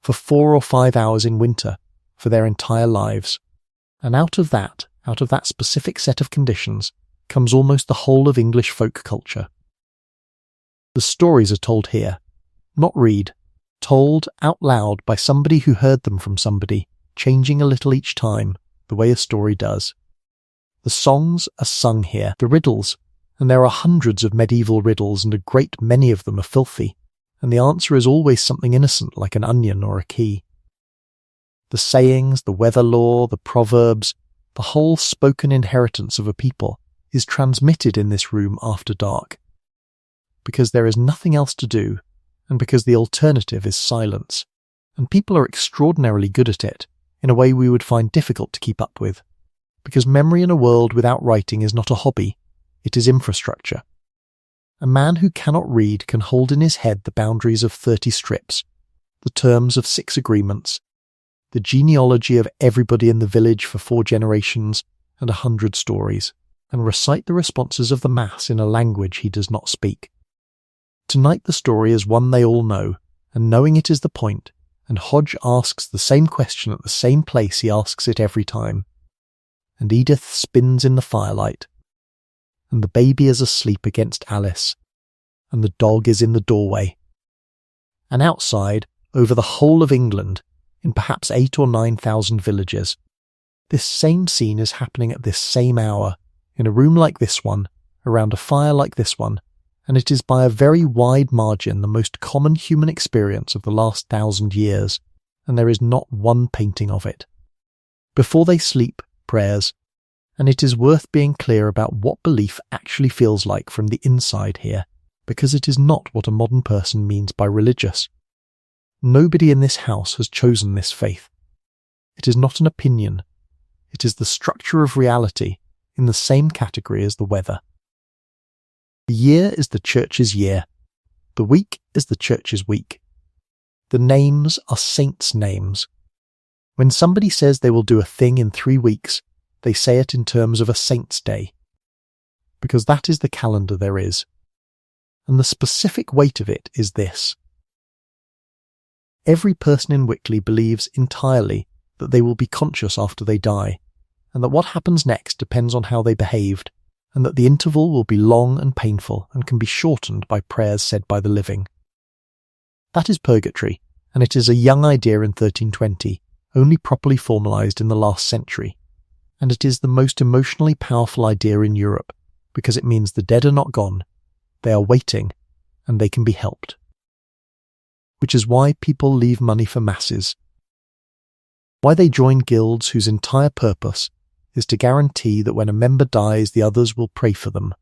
for 4 or 5 hours in winter, for their entire lives. And out of that specific set of conditions, comes almost the whole of English folk culture. The stories are told here, not read, told out loud by somebody who heard them from somebody, changing a little each time, the way a story does. The songs are sung here, the riddles, and there are hundreds of medieval riddles, and a great many of them are filthy, and the answer is always something innocent like an onion or a key. The sayings, the weather lore, the proverbs, the whole spoken inheritance of a people is transmitted in this room after dark, because there is nothing else to do, and because the alternative is silence, and people are extraordinarily good at it, in a way we would find difficult to keep up with, because memory in a world without writing is not a hobby, it is infrastructure. A man who cannot read can hold in his head the boundaries of 30 strips, the terms of 6 agreements, the genealogy of everybody in the village for 4 generations and 100 stories, and recite the responses of the mass in a language he does not speak. Tonight the story is one they all know, and knowing it is the point, and Hodge asks the same question at the same place he asks it every time. And Edith spins in the firelight, and the baby is asleep against Alice, and the dog is in the doorway. And outside, over the whole of England, in perhaps 8,000 or 9,000 villages, this same scene is happening at this same hour, in a room like this one, around a fire like this one, and it is by a very wide margin the most common human experience of the last 1,000 years, and there is not one painting of it. Before they sleep, prayers, and it is worth being clear about what belief actually feels like from the inside here, because it is not what a modern person means by religious. Nobody in this house has chosen this faith. It is not an opinion. It is the structure of reality, in the same category as the weather. The year is the church's year. The week is the church's week. The names are saints' names. When somebody says they will do a thing in 3 weeks, they say it in terms of a saint's day, because that is the calendar there is. And the specific weight of it is this. Every person in Wickley believes entirely that they will be conscious after they die, and that what happens next depends on how they behaved, and that the interval will be long and painful and can be shortened by prayers said by the living. That is purgatory, and it is a young idea in 1320, only properly formalised in the last century, and it is the most emotionally powerful idea in Europe, because it means the dead are not gone, they are waiting, and they can be helped. Which is why people leave money for masses. Why they join guilds whose entire purpose is to guarantee that when a member dies the others will pray for them.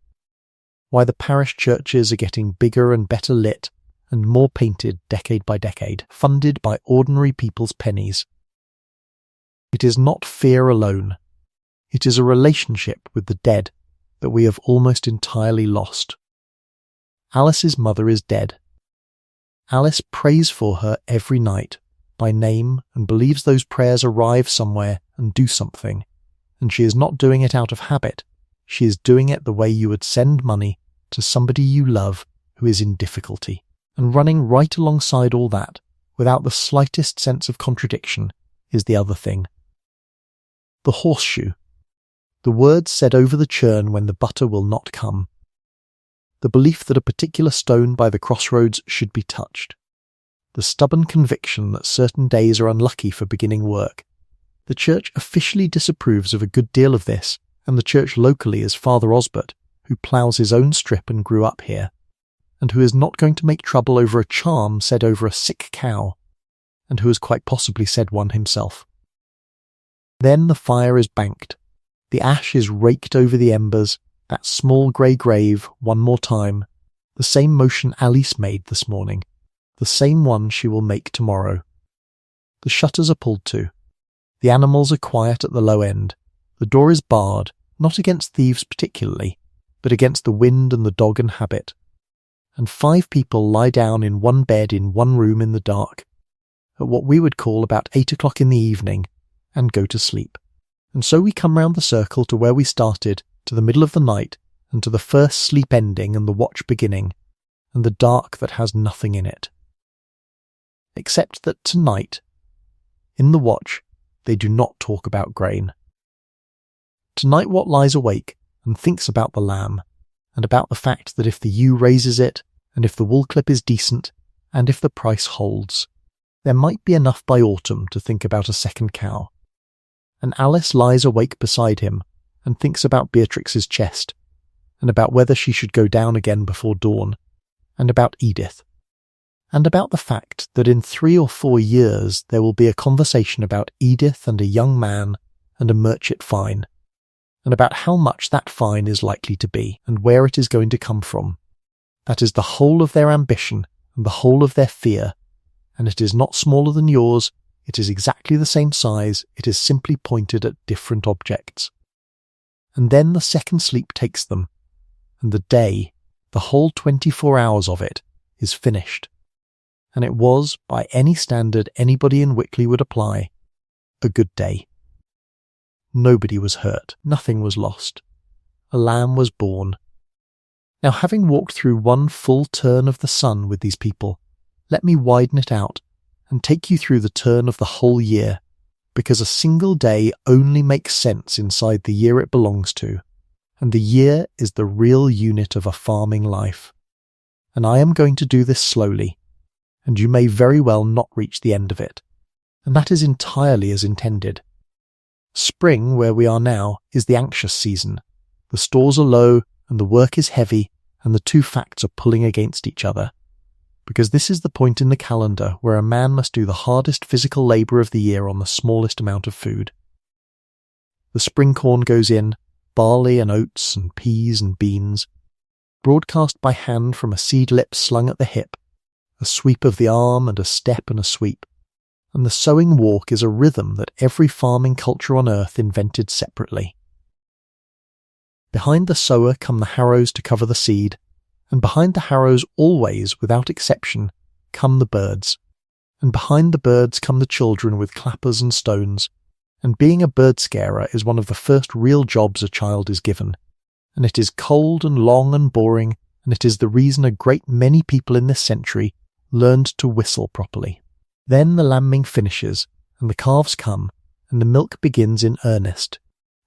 Why the parish churches are getting bigger and better lit and more painted decade by decade, funded by ordinary people's pennies. It is not fear alone. It is a relationship with the dead that we have almost entirely lost. Alice's mother is dead. Alice prays for her every night, by name, and believes those prayers arrive somewhere and do something, and she is not doing it out of habit. She is doing it the way you would send money to somebody you love who is in difficulty. And running right alongside all that, without the slightest sense of contradiction, is the other thing. The horseshoe. The words said over the churn when the butter will not come. The belief that a particular stone by the crossroads should be touched. The stubborn conviction that certain days are unlucky for beginning work. The church officially disapproves of a good deal of this, and the church locally is Father Osbert, who ploughs his own strip and grew up here, and who is not going to make trouble over a charm said over a sick cow, and who has quite possibly said one himself. Then the fire is banked. The ash is raked over the embers, that small grey grave, one more time, the same motion Alice made this morning, the same one she will make tomorrow. The shutters are pulled to. The animals are quiet at the low end. The door is barred, not against thieves particularly, but against the wind and the dog and habit. And 5 people lie down in one bed in one room in the dark, at what we would call about 8 o'clock in the evening, and go to sleep. And so we come round the circle to where we started, to the middle of the night, and to the first sleep ending and the watch beginning, and the dark that has nothing in it. Except that tonight, in the watch, they do not talk about grain. Tonight what lies awake and thinks about the lamb, and about the fact that if the ewe raises it, and if the wool clip is decent, and if the price holds, there might be enough by autumn to think about a second cow. And Alice lies awake beside him, and thinks about Beatrix's chest, and about whether she should go down again before dawn, and about Edith, and about the fact that in 3 or 4 years there will be a conversation about Edith and a young man and a Merchant fine, and about how much that fine is likely to be, and where it is going to come from. That is the whole of their ambition and the whole of their fear, and it is not smaller than yours, it is exactly the same size, it is simply pointed at different objects. And then the second sleep takes them, and the day, the whole 24 hours of it, is finished. And it was, by any standard anybody in Wickley would apply, a good day. Nobody was hurt, nothing was lost. A lamb was born. Now, having walked through one full turn of the sun with these people, let me widen it out and take you through the turn of the whole year, because a single day only makes sense inside the year it belongs to, and the year is the real unit of a farming life. And I am going to do this slowly, and you may very well not reach the end of it, and that is entirely as intended. Spring, where we are now, is the anxious season. The stores are low, and the work is heavy, and the 2 facts are pulling against each other, because this is the point in the calendar where a man must do the hardest physical labour of the year on the smallest amount of food. The spring corn goes in, barley and oats and peas and beans, broadcast by hand from a seed lip slung at the hip, a sweep of the arm and a step and a sweep, and the sowing walk is a rhythm that every farming culture on earth invented separately. Behind the sower come the harrows to cover the seed, And behind the harrows always, without exception, come the birds. And behind the birds come the children with clappers and stones. And being a bird scarer is one of the first real jobs a child is given. And it is cold and long and boring, and it is the reason a great many people in this century learned to whistle properly. Then the lambing finishes, and the calves come, and the milk begins in earnest,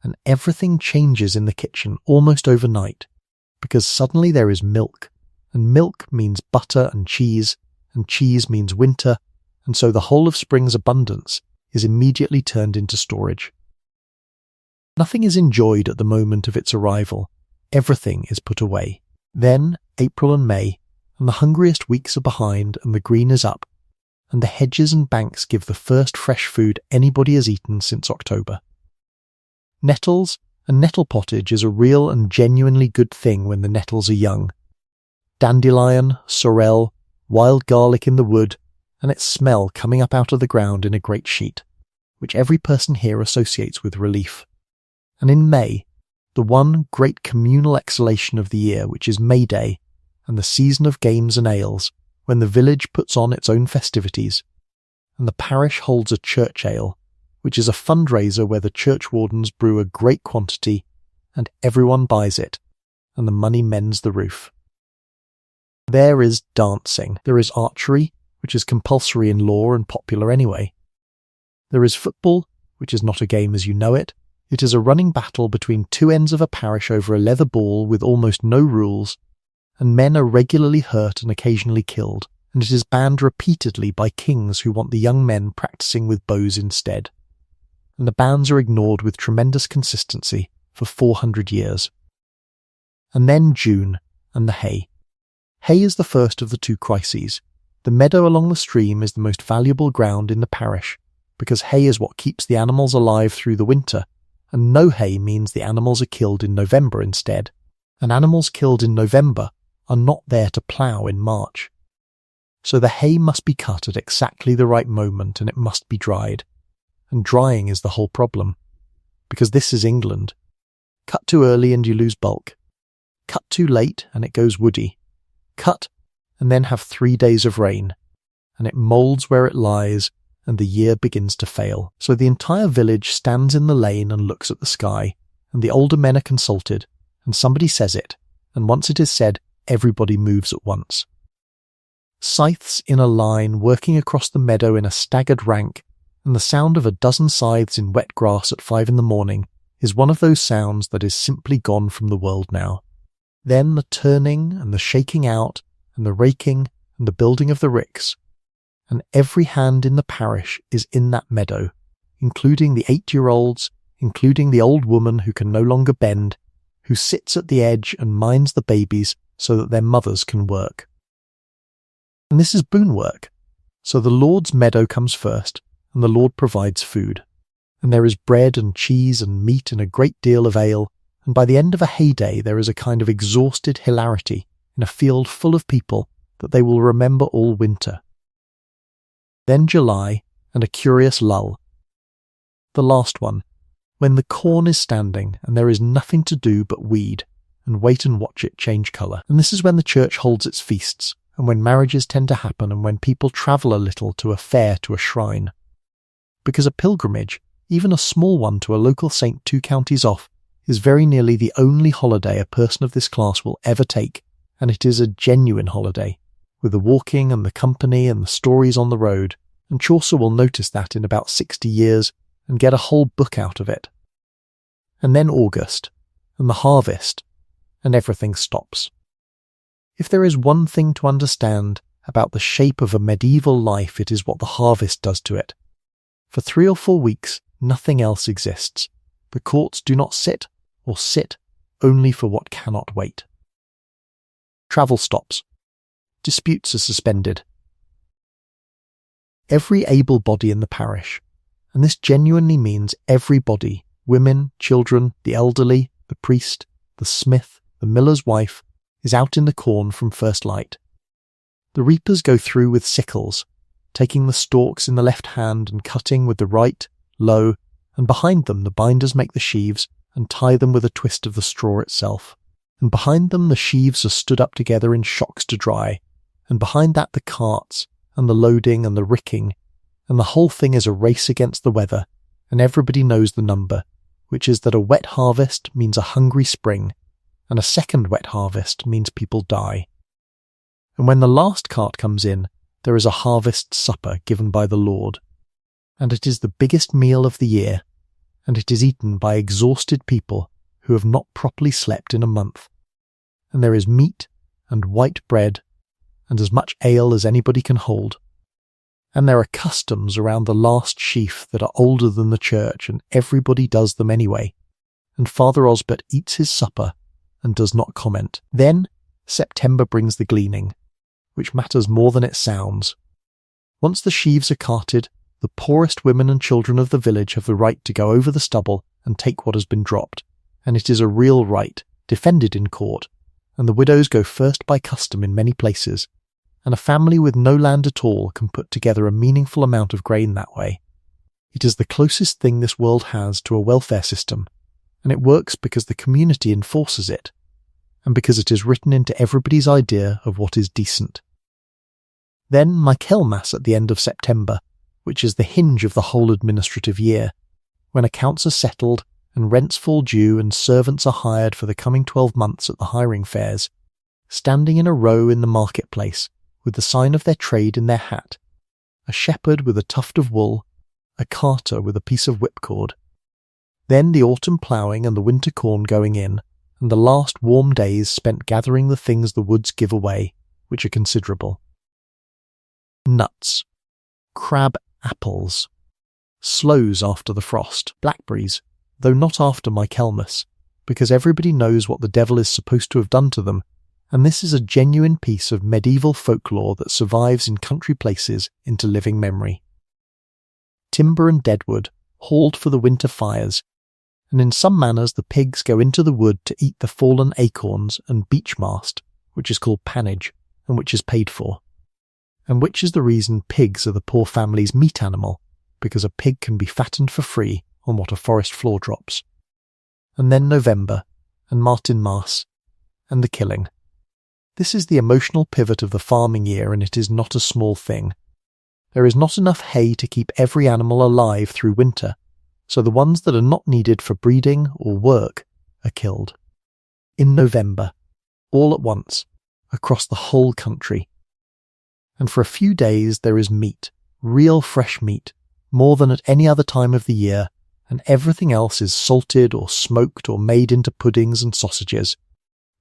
and everything changes in the kitchen almost overnight, because suddenly there is milk, and milk means butter and cheese means winter, and so the whole of spring's abundance is immediately turned into storage. Nothing is enjoyed at the moment of its arrival. Everything is put away. Then April and May, and the hungriest weeks are behind, and the green is up, and the hedges and banks give the first fresh food anybody has eaten since October. Nettles and nettle pottage is a real and genuinely good thing when the nettles are young. Dandelion, sorrel, wild garlic in the wood, and its smell coming up out of the ground in a great sheet, which every person here associates with relief. And in May, the one great communal exhalation of the year, which is May Day, and the season of games and ales, when the village puts on its own festivities, and the parish holds a church ale, which is a fundraiser where the churchwardens brew a great quantity, and everyone buys it, and the money mends the roof. There is dancing. There is archery, which is compulsory in law and popular anyway. There is football, which is not a game as you know it. It is a running battle between two ends of a parish over a leather ball with almost no rules, and men are regularly hurt and occasionally killed, and it is banned repeatedly by kings who want the young men practicing with bows instead. And the bans are ignored with tremendous consistency for 400 years. And then June, and the hay. Hay is the first of the two crises. The meadow along the stream is the most valuable ground in the parish, because hay is what keeps the animals alive through the winter, and no hay means the animals are killed in November instead, and animals killed in November are not there to plough in March. So the hay must be cut at exactly the right moment, and it must be dried. And drying is the whole problem, because this is England. Cut too early and you lose bulk. Cut too late and it goes woody. Cut and then have 3 days of rain, and it moulds where it lies, and the year begins to fail. So the entire village stands in the lane and looks at the sky, and the older men are consulted, and somebody says it, and once it is said, everybody moves at once. Scythes in a line working across the meadow in a staggered rank, and the sound of a dozen scythes in wet grass at 5 a.m. is one of those sounds that is simply gone from the world now. Then the turning and the shaking out, and the raking and the building of the ricks, and every hand in the parish is in that meadow, including the 8-year-olds, including the old woman who can no longer bend, who sits at the edge and minds the babies so that their mothers can work. And this is boon work. So the Lord's meadow comes first, and the Lord provides food. And there is bread and cheese and meat and a great deal of ale, and by the end of a hayday there is a kind of exhausted hilarity in a field full of people that they will remember all winter. Then July, and a curious lull. The last one, when the corn is standing and there is nothing to do but weed, and wait and watch it change colour. And this is when the church holds its feasts, and when marriages tend to happen, and when people travel a little to a fair, to a shrine. Because a pilgrimage, even a small one to a local saint 2 counties off, is very nearly the only holiday a person of this class will ever take, and it is a genuine holiday, with the walking and the company and the stories on the road, and Chaucer will notice that in about 60 years and get a whole book out of it. And then August, and the harvest, and everything stops. If there is one thing to understand about the shape of a medieval life, it is what the harvest does to it. For 3 or 4 weeks, nothing else exists. The courts do not sit, or sit only for what cannot wait. Travel stops. Disputes are suspended. Every able body in the parish, and this genuinely means everybody, women, children, the elderly, the priest, the smith, the miller's wife, is out in the corn from first light. The reapers go through with sickles, taking the stalks in the left hand and cutting with the right, low, and behind them the binders make the sheaves and tie them with a twist of the straw itself. and behind them the sheaves are stood up together in shocks to dry, and behind that the carts, and the loading and the ricking, and the whole thing is a race against the weather, and everybody knows the number, which is that a wet harvest means a hungry spring, and a second wet harvest means people die. And when the last cart comes in, there is a harvest supper given by the Lord, and it is the biggest meal of the year, and it is eaten by exhausted people who have not properly slept in a month, and there is meat and white bread and as much ale as anybody can hold. And there are customs around the last sheaf that are older than the church, and everybody does them anyway, and Father Osbert eats his supper and does not comment. Then September brings the gleaning, which matters more than it sounds. Once the sheaves are carted, the poorest women and children of the village have the right to go over the stubble and take what has been dropped, and it is a real right, defended in court, and the widows go first by custom in many places, and a family with no land at all can put together a meaningful amount of grain that way. It is the closest thing this world has to a welfare system, and it works because the community enforces it, and because it is written into everybody's idea of what is decent. Then Michaelmas at the end of September, which is the hinge of the whole administrative year, when accounts are settled and rents fall due and servants are hired for the coming 12 months at the hiring fairs, standing in a row in the marketplace with the sign of their trade in their hat, a shepherd with a tuft of wool, a carter with a piece of whipcord. Then the autumn ploughing and the winter corn going in, and the last warm days spent gathering the things the woods give away, which are considerable. Nuts, crab apples, sloes after the frost, blackberries, though not after Michaelmas, because everybody knows what the devil is supposed to have done to them, and this is a genuine piece of medieval folklore that survives in country places into living memory. Timber and deadwood, hauled for the winter fires, and in some manners the pigs go into the wood to eat the fallen acorns and beech mast, which is called pannage, and which is paid for. And which is the reason pigs are the poor family's meat animal, because a pig can be fattened for free on what a forest floor drops. And then November, and Martinmas, and the killing. This is the emotional pivot of the farming year, and it is not a small thing. There is not enough hay to keep every animal alive through winter, so the ones that are not needed for breeding or work are killed. In November, all at once, across the whole country. And for a few days there is meat, real fresh meat, more than at any other time of the year, and everything else is salted or smoked or made into puddings and sausages,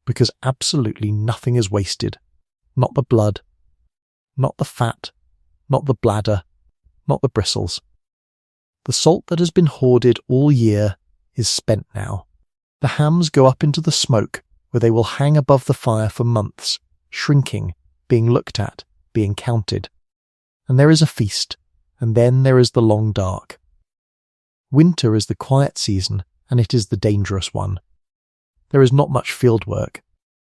because absolutely nothing is wasted. Not the blood, not the fat, not the bladder, not the bristles. The salt that has been hoarded all year is spent now. The hams go up into the smoke, where they will hang above the fire for months, shrinking, being looked at, being counted. And there is a feast, and then there is the long dark. Winter is the quiet season, and it is the dangerous one. There is not much field work.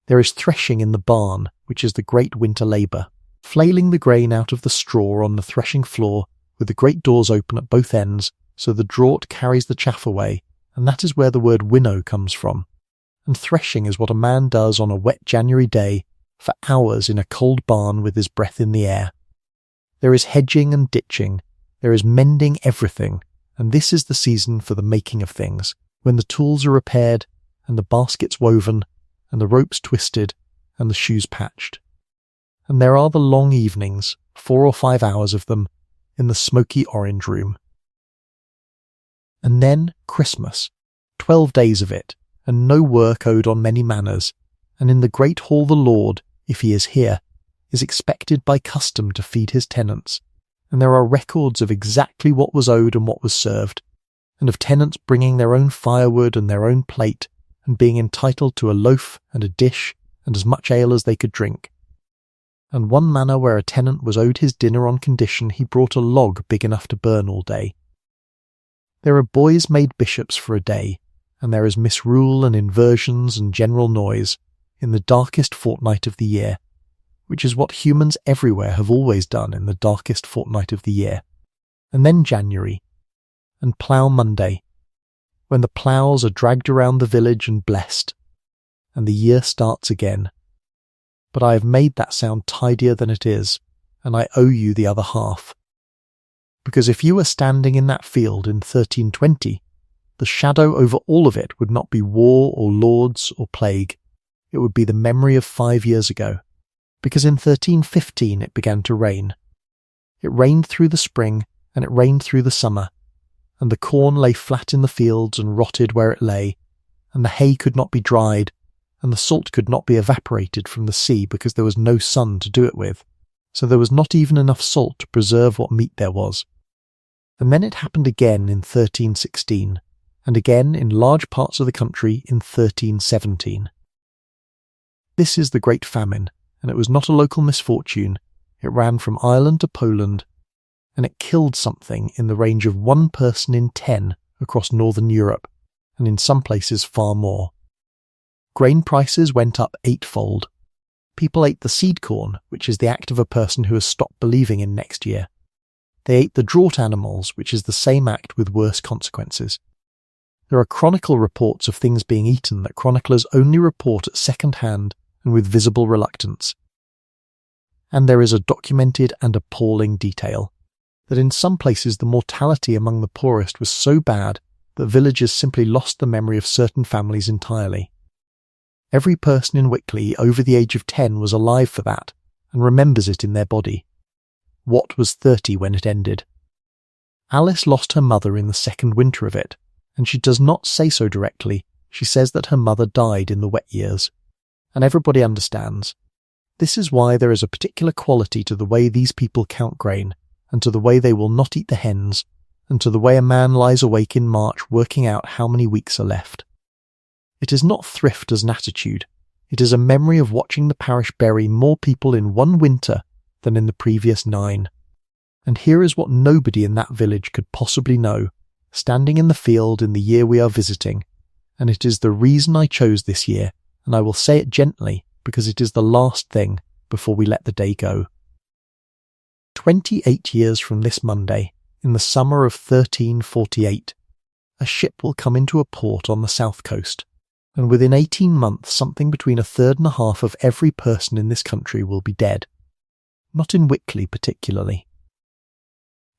There is threshing in the barn, which is the great winter labour, flailing the grain out of the straw on the threshing floor, with the great doors open at both ends, so the draught carries the chaff away, and that is where the word winnow comes from. And threshing is what a man does on a wet January day, for hours in a cold barn with his breath in the air. There is hedging and ditching, there is mending everything, and this is the season for the making of things, when the tools are repaired, and the baskets woven, and the ropes twisted, and the shoes patched. And there are the long evenings, 4 or 5 hours of them, in the smoky orange room. And then Christmas, 12 days of it, and no work owed on many manors, and in the great hall the Lord, if he is here, is expected by custom to feed his tenants, and there are records of exactly what was owed and what was served, and of tenants bringing their own firewood and their own plate, and being entitled to a loaf and a dish and as much ale as they could drink. And one manor where a tenant was owed his dinner on condition he brought a log big enough to burn all day. There are boys made bishops for a day, and there is misrule and inversions and general noise in the darkest fortnight of the year, which is what humans everywhere have always done in the darkest fortnight of the year. And then January, and Plough Monday, when the ploughs are dragged around the village and blessed. and the year starts again. But I have made that sound tidier than it is, and I owe you the other half. Because if you were standing in that field in 1320, the shadow over all of it would not be war or lords or plague. It would be the memory of 5 years ago, because in 1315 it began to rain. It rained through the spring, and it rained through the summer, and the corn lay flat in the fields and rotted where it lay, and the hay could not be dried, and the salt could not be evaporated from the sea because there was no sun to do it with, so there was not even enough salt to preserve what meat there was. And then it happened again in 1316, and again in large parts of the country in 1317. This is the Great Famine, and it was not a local misfortune. It ran from Ireland to Poland, and it killed something in the range of 1 person in 10 across northern Europe, and in some places far more. Grain prices went up 8-fold. People ate the seed corn, which is the act of a person who has stopped believing in next year. They ate the draught animals, which is the same act with worse consequences. There are chronicle reports of things being eaten that chroniclers only report at second hand and with visible reluctance. And there is a documented and appalling detail, that in some places the mortality among the poorest was so bad that villagers simply lost the memory of certain families entirely. Every person in Wickley over the age of 10 was alive for that, and remembers it in their body. Watt was 30 when it ended. Alice lost her mother in the second winter of it, and she does not say so directly. She says that her mother died in the wet years. And everybody understands. This is why there is a particular quality to the way these people count grain, and to the way they will not eat the hens, and to the way a man lies awake in March working out how many weeks are left. It is not thrift as an attitude. It is a memory of watching the parish bury more people in one winter than in the previous 9. And here is what nobody in that village could possibly know, standing in the field in the year we are visiting, and it is the reason I chose this year, and I will say it gently because it is the last thing before we let the day go. 28 years from this Monday, in the summer of 1348, a ship will come into a port on the south coast, and within 18 months something between 1/3 of every person in this country will be dead. Not in Wickley particularly.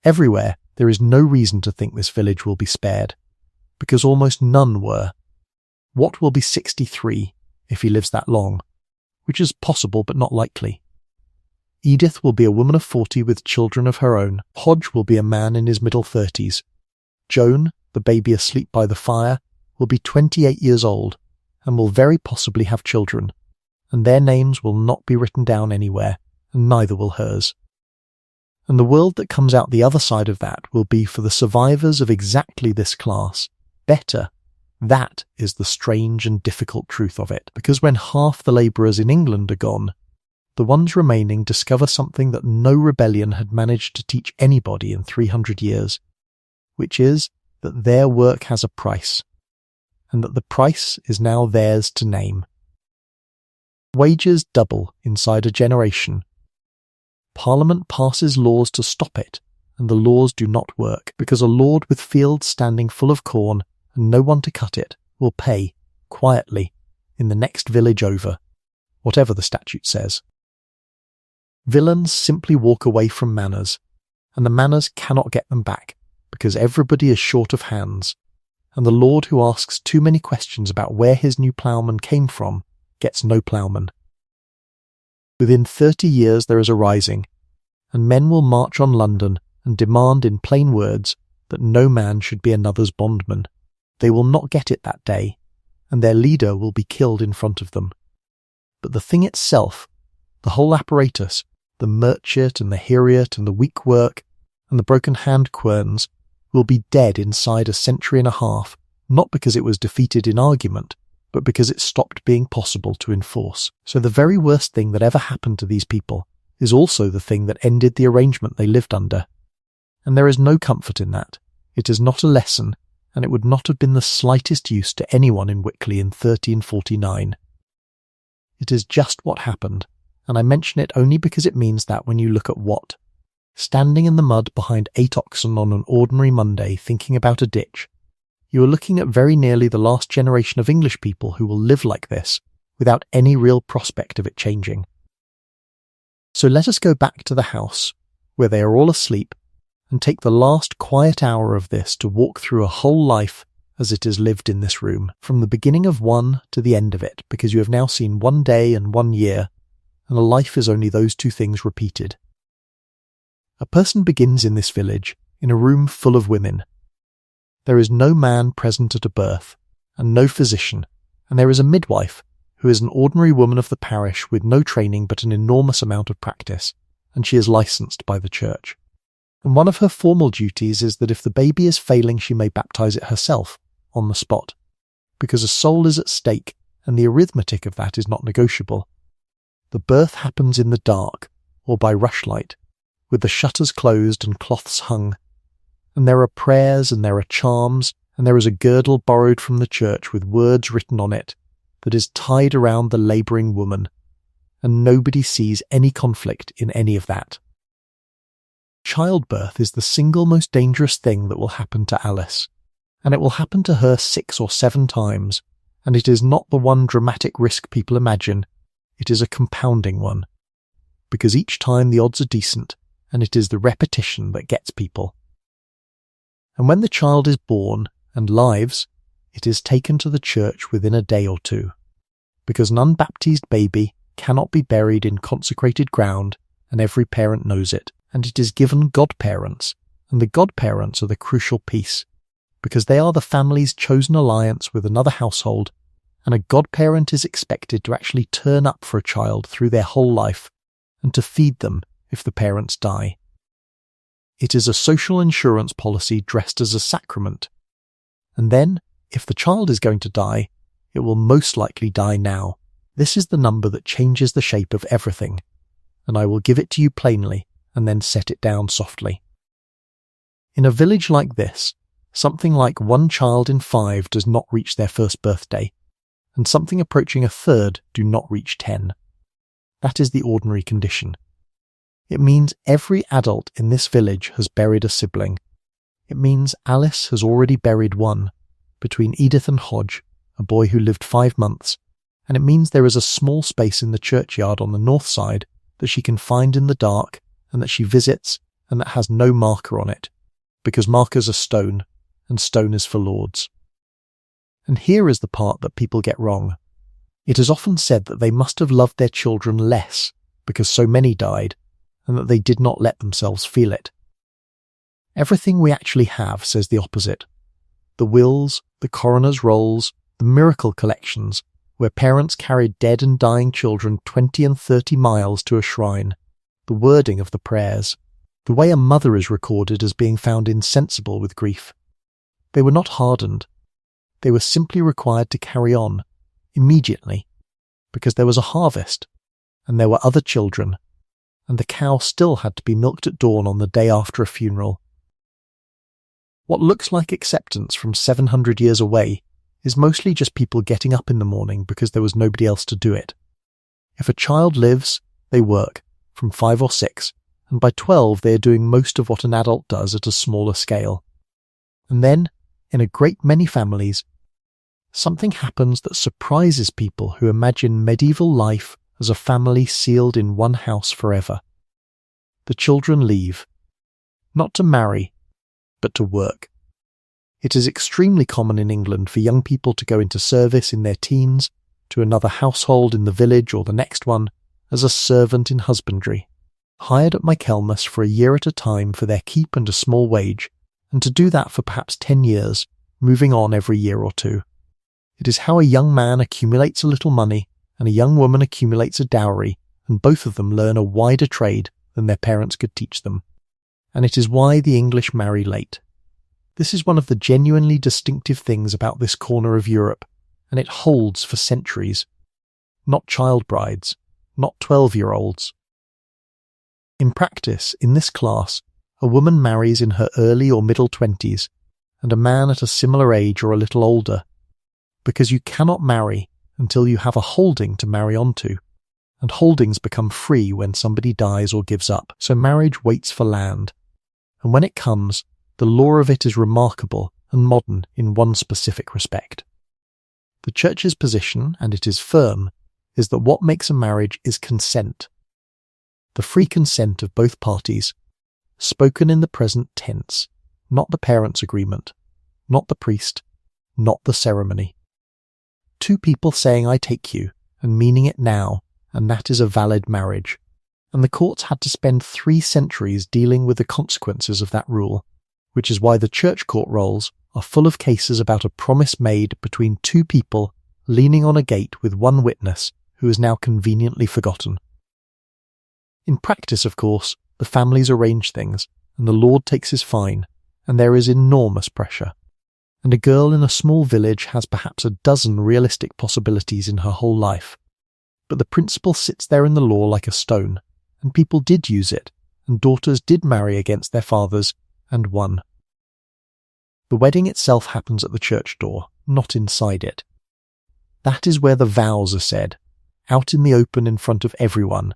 Everywhere there is no reason to think this village will be spared, because almost none were. Watt will be 63 if he lives that long, which is possible but not likely. Edith will be a woman of 40 with children of her own. Hodge will be a man in his middle 30s. Joan, the baby asleep by the fire, will be 28 years old, and will very possibly have children, and their names will not be written down anywhere, and neither will hers. And the world that comes out the other side of that will be for the survivors of exactly this class better. That is the strange and difficult truth of it, because when half the labourers in England are gone, the ones remaining discover something that no rebellion had managed to teach anybody in 300 years, which is that their work has a price, and that the price is now theirs to name. Wages double inside a generation. Parliament passes laws to stop it, and the laws do not work, because a lord with fields standing full of corn and no one to cut it will pay, quietly, in the next village over, whatever the statute says. Villains simply walk away from manors, and the manors cannot get them back, because everybody is short of hands, and the lord who asks too many questions about where his new ploughman came from gets no ploughman. Within 30 years there is a rising, and men will march on London and demand in plain words that no man should be another's bondman. They will not get it that day, and their leader will be killed in front of them. But the thing itself, the whole apparatus, the murchit and the heriot and the weak work and the broken hand querns, will be dead inside a century and a half, not because it was defeated in argument, but because it stopped being possible to enforce. So the very worst thing that ever happened to these people is also the thing that ended the arrangement they lived under. And there is no comfort in that. It is not a lesson, and it would not have been the slightest use to anyone in Wickley in 1349. It is just what happened, and I mention it only because it means that when you look at Watt, standing in the mud behind 8 oxen on an ordinary Monday thinking about a ditch, you are looking at very nearly the last generation of English people who will live like this, without any real prospect of it changing. So let us go back to the house, where they are all asleep, and take the last quiet hour of this to walk through a whole life as it is lived in this room, from the beginning of one to the end of it, because you have now seen 1 day and 1 year, and a life is only those 2 things repeated. A person begins in this village, in a room full of women. There is no man present at a birth, and no physician, and there is a midwife, who is an ordinary woman of the parish with no training but an enormous amount of practice, and she is licensed by the church. And one of her formal duties is that if the baby is failing, she may baptize it herself, on the spot, because a soul is at stake, and the arithmetic of that is not negotiable. The birth happens in the dark, or by rushlight, with the shutters closed and cloths hung, and there are prayers and there are charms, and there is a girdle borrowed from the church with words written on it that is tied around the labouring woman, and nobody sees any conflict in any of that. Childbirth is the single most dangerous thing that will happen to Alice, and it will happen to her 6 or 7 times, and it is not the one dramatic risk people imagine, it is a compounding one, because each time the odds are decent, and it is the repetition that gets people. And when the child is born and lives, it is taken to the church within a day or 2, because an unbaptized baby cannot be buried in consecrated ground, and every parent knows it, and it is given godparents, and the godparents are the crucial piece, because they are the family's chosen alliance with another household, and a godparent is expected to actually turn up for a child through their whole life, and to feed them if the parents die. It is a social insurance policy dressed as a sacrament, and then, if the child is going to die, it will most likely die now. This is the number that changes the shape of everything, and I will give it to you plainly, and then set it down softly. In a village like this, something like 1 child in 5 does not reach their first birthday, and something approaching a third do not reach 10. That is the ordinary condition. It means every adult in this village has buried a sibling. It means Alice has already buried one, between Edith and Hodge, a boy who lived 5 months, and it means there is a small space in the churchyard on the north side that she can find in the dark and that she visits and that has no marker on it, because markers are stone, and stone is for lords. And here is the part that people get wrong. It is often said that they must have loved their children less because so many died, and that they did not let themselves feel it. Everything we actually have says the opposite. The wills, the coroner's rolls, the miracle collections, where parents carried dead and dying children 20 and 30 miles to a shrine, the wording of the prayers, the way a mother is recorded as being found insensible with grief. They were not hardened. They were simply required to carry on, immediately, because there was a harvest, and there were other children, and the cow still had to be milked at dawn on the day after a funeral. What looks like acceptance from 700 years away is mostly just people getting up in the morning because there was nobody else to do it. If a child lives, they work, from 5 or 6, and by 12 they are doing most of what an adult does at a smaller scale. And then, in a great many families, something happens that surprises people who imagine medieval life as a family sealed in one house forever. The children leave, not to marry, but to work. It is extremely common in England for young people to go into service in their teens, to another household in the village or the next one, as a servant in husbandry, hired at Michaelmas for a year at a time for their keep and a small wage, and to do that for perhaps 10 years, moving on every year or 2. It is how a young man accumulates a little money, and a young woman accumulates a dowry, and both of them learn a wider trade than their parents could teach them. And it is why the English marry late. This is one of the genuinely distinctive things about this corner of Europe, and it holds for centuries. Not child brides, not 12-year-olds. In practice, in this class, a woman marries in her early or middle 20s, and a man at a similar age or a little older, because you cannot marry until you have a holding to marry onto, and holdings become free when somebody dies or gives up, so marriage waits for land. And when it comes, the law of it is remarkable and modern in one specific respect. The Church's position, and it is firm, is that what makes a marriage is consent. The free consent of both parties, spoken in the present tense, not the parents' agreement, not the priest, not the ceremony. Two people saying I take you, and meaning it now, and that is a valid marriage. And the courts had to spend 3 centuries dealing with the consequences of that rule, which is why the church court rolls are full of cases about a promise made between 2 people leaning on a gate with 1 witness who is now conveniently forgotten. In practice, of course, the families arrange things, and the Lord takes his fine, and there is enormous pressure. And a girl in a small village has perhaps a dozen realistic possibilities in her whole life. But the principle sits there in the law like a stone, and people did use it, and daughters did marry against their fathers, and won. The wedding itself happens at the church door, not inside it. That is where the vows are said, out in the open in front of everyone,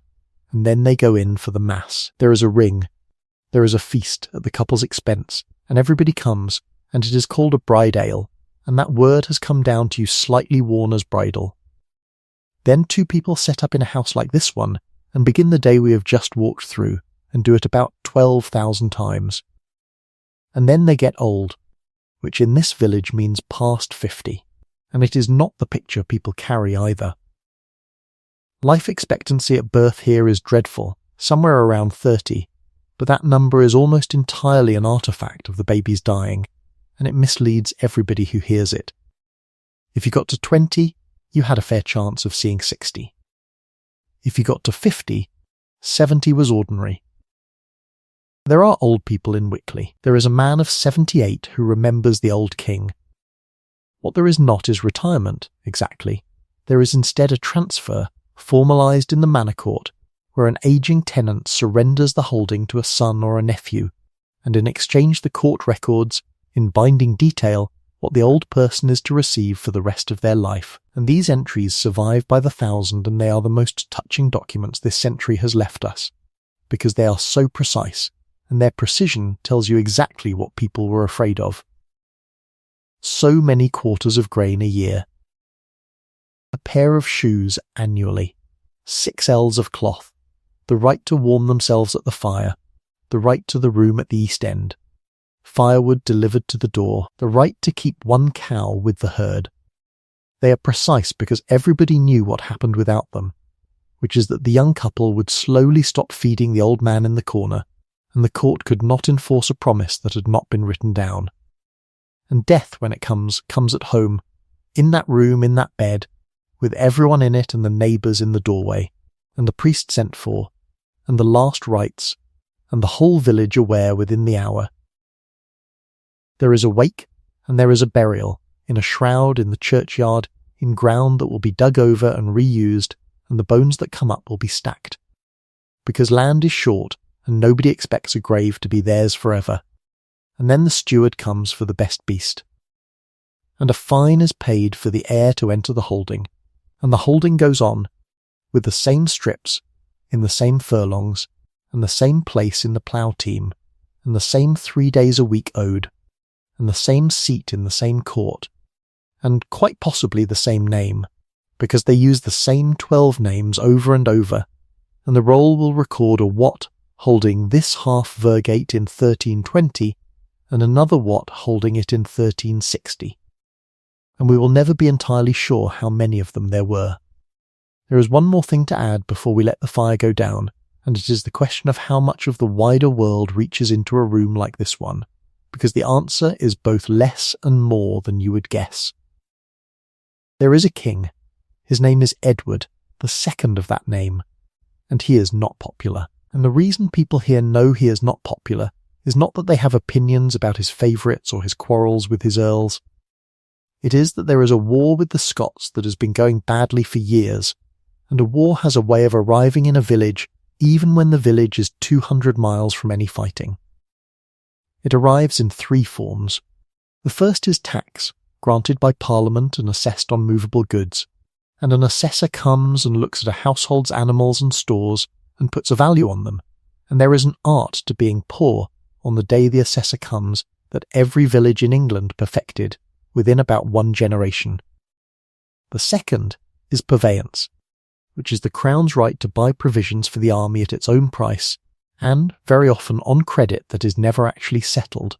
and then they go in for the mass. There is a ring, there is a feast at the couple's expense, and everybody comes, and it is called a bride ale, and that word has come down to use slightly worn as bridal. Then 2 people set up in a house like this one, and begin the day we have just walked through, and do it about 12,000 times. And then they get old, which in this village means past 50, and it is not the picture people carry either. Life expectancy at birth here is dreadful, somewhere around 30, but that number is almost entirely an artifact of the baby's dying, and it misleads everybody who hears it. If you got to 20, you had a fair chance of seeing 60. If you got to 50, 70 was ordinary. There are old people in Wickley. There is a man of 78 who remembers the old king. What there is not is retirement, exactly. There is instead a transfer, formalised in the manor court, where an ageing tenant surrenders the holding to a son or a nephew, and in exchange the court records, in binding detail, what the old person is to receive for the rest of their life, and these entries survive by the thousand, and they are the most touching documents this century has left us, because they are so precise, and their precision tells you exactly what people were afraid of. So many quarters of grain a year. A pair of shoes annually, 6 ells of cloth, the right to warm themselves at the fire, the right to the room at the east end, firewood delivered to the door, the right to keep 1 cow with the herd. They are precise because everybody knew what happened without them, which is that the young couple would slowly stop feeding the old man in the corner, and the court could not enforce a promise that had not been written down. And death, when it comes at home, in that room, in that bed, with everyone in it and the neighbours in the doorway, and the priest sent for, and the last rites, and the whole village aware within the hour. There is a wake, and there is a burial, in a shroud in the churchyard, in ground that will be dug over and reused, and the bones that come up will be stacked. Because land is short, and nobody expects a grave to be theirs forever. And then the steward comes for the best beast. And a fine is paid for the heir to enter the holding, and the holding goes on, with the same strips, in the same furlongs, and the same place in the plough team, and the same 3 days a week owed, and the same seat in the same court, and quite possibly the same name, because they use the same 12 names over and over, and the roll will record a Wat holding this half Virgate in 1320, and another Wat holding it in 1360. And we will never be entirely sure how many of them there were. There is one more thing to add before we let the fire go down, and it is the question of how much of the wider world reaches into a room like this one, because the answer is both less and more than you would guess. There is a king. His name is Edward, the second of that name, and he is not popular. And the reason people here know he is not popular is not that they have opinions about his favourites or his quarrels with his earls. It is that there is a war with the Scots that has been going badly for years, and a war has a way of arriving in a village even when the village is 200 miles from any fighting. It arrives in 3 forms. The first is tax, granted by Parliament and assessed on movable goods, and an assessor comes and looks at a household's animals and stores and puts a value on them, and there is an art to being poor on the day the assessor comes that every village in England perfected within about 1 generation. The second is purveyance, which is the crown's right to buy provisions for the army at its own price, and very often on credit that is never actually settled,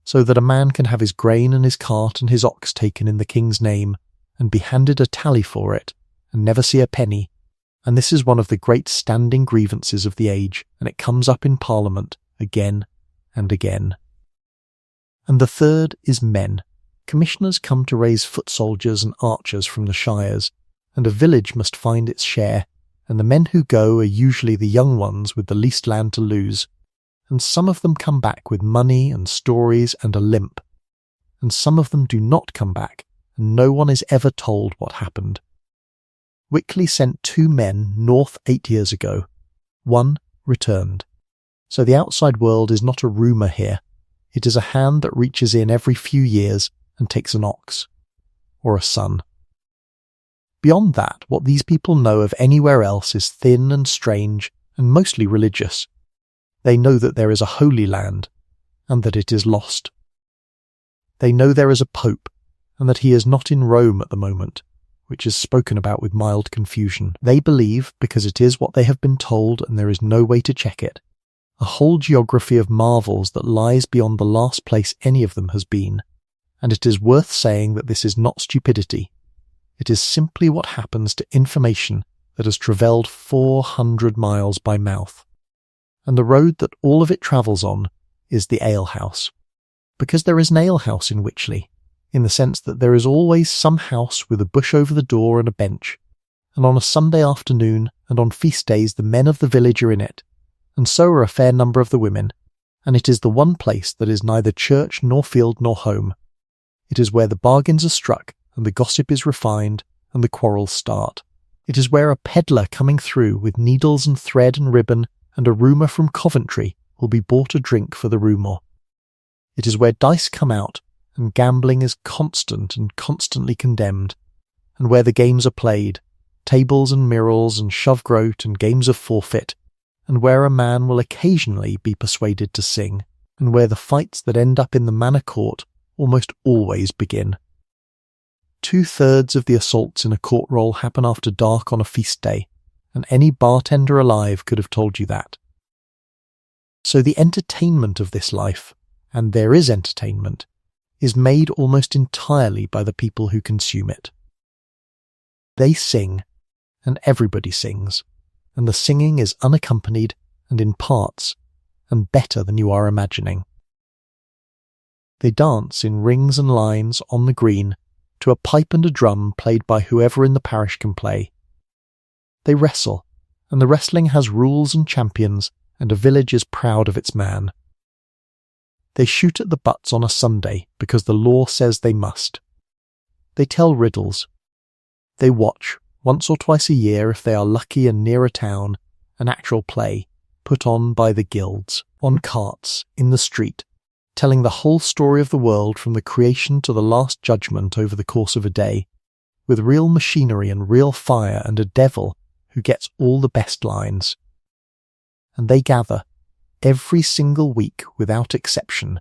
so that a man can have his grain and his cart and his ox taken in the king's name, and be handed a tally for it, and never see a penny. And this is one of the great standing grievances of the age, and it comes up in Parliament again and again. And the third is men. Commissioners come to raise foot soldiers and archers from the shires, and a village must find its share, and the men who go are usually the young ones with the least land to lose, and some of them come back with money and stories and a limp, and some of them do not come back, and no one is ever told what happened. Wickley sent 2 men north 8 years ago. 1 returned. So the outside world is not a rumour here. It is a hand that reaches in every few years and takes an ox. Or a son. Beyond that, what these people know of anywhere else is thin and strange and mostly religious. They know that there is a holy land, and that it is lost. They know there is a pope, and that he is not in Rome at the moment, which is spoken about with mild confusion. They believe, because it is what they have been told and there is no way to check it, a whole geography of marvels that lies beyond the last place any of them has been, and it is worth saying that this is not stupidity. It is simply what happens to information that has travelled 400 miles by mouth. And the road that all of it travels on is the alehouse. Because there is an alehouse in Wychley, in the sense that there is always some house with a bush over the door and a bench, and on a Sunday afternoon and on feast days the men of the village are in it, and so are a fair number of the women, and it is the one place that is neither church nor field nor home. It is where the bargains are struck, and the gossip is refined, and the quarrels start. It is where a pedlar coming through with needles and thread and ribbon and a rumour from Coventry will be bought a drink for the rumour. It is where dice come out, and gambling is constant and constantly condemned, and where the games are played, tables and mirrors and shove-groat and games of forfeit, and where a man will occasionally be persuaded to sing, and where the fights that end up in the manor court almost always begin. 2/3 of the assaults in a court roll happen after dark on a feast day, and any bartender alive could have told you that. So the entertainment of this life, and there is entertainment, is made almost entirely by the people who consume it. They sing, and everybody sings, and the singing is unaccompanied and in parts, and better than you are imagining. They dance in rings and lines on the green to a pipe and a drum played by whoever in the parish can play. They wrestle, and the wrestling has rules and champions, and a village is proud of its man. They shoot at the butts on a Sunday because the law says they must. They tell riddles. They watch, once or twice a year if they are lucky and near a town, an actual play, put on by the guilds, on carts, in the street, telling the whole story of the world from the creation to the last judgment over the course of a day, with real machinery and real fire and a devil who gets all the best lines. And they gather, every single week without exception,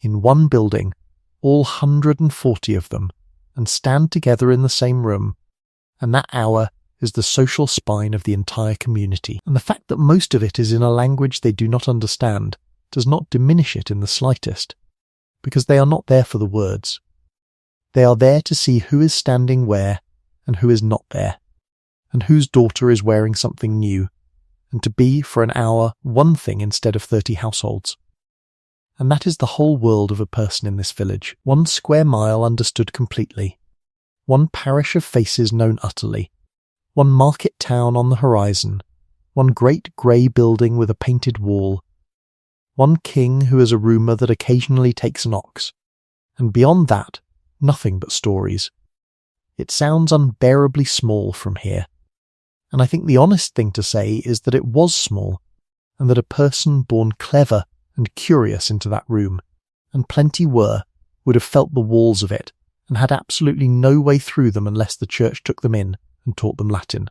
in one building, all 140 of them, and stand together in the same room, and that hour is the social spine of the entire community. And the fact that most of it is in a language they do not understand does not diminish it in the slightest, because they are not there for the words. They are there to see who is standing where and who is not there, and whose daughter is wearing something new, and to be, for an hour, one thing instead of 30 households. And that is the whole world of a person in this village, 1 square mile understood completely, 1 parish of faces known utterly, 1 market town on the horizon, 1 great grey building with a painted wall, 1 king who is a rumour that occasionally takes an ox, and beyond that, nothing but stories. It sounds unbearably small from here, and I think the honest thing to say is that it was small, and that a person born clever and curious into that room, and plenty were, would have felt the walls of it, and had absolutely no way through them unless the church took them in and taught them Latin.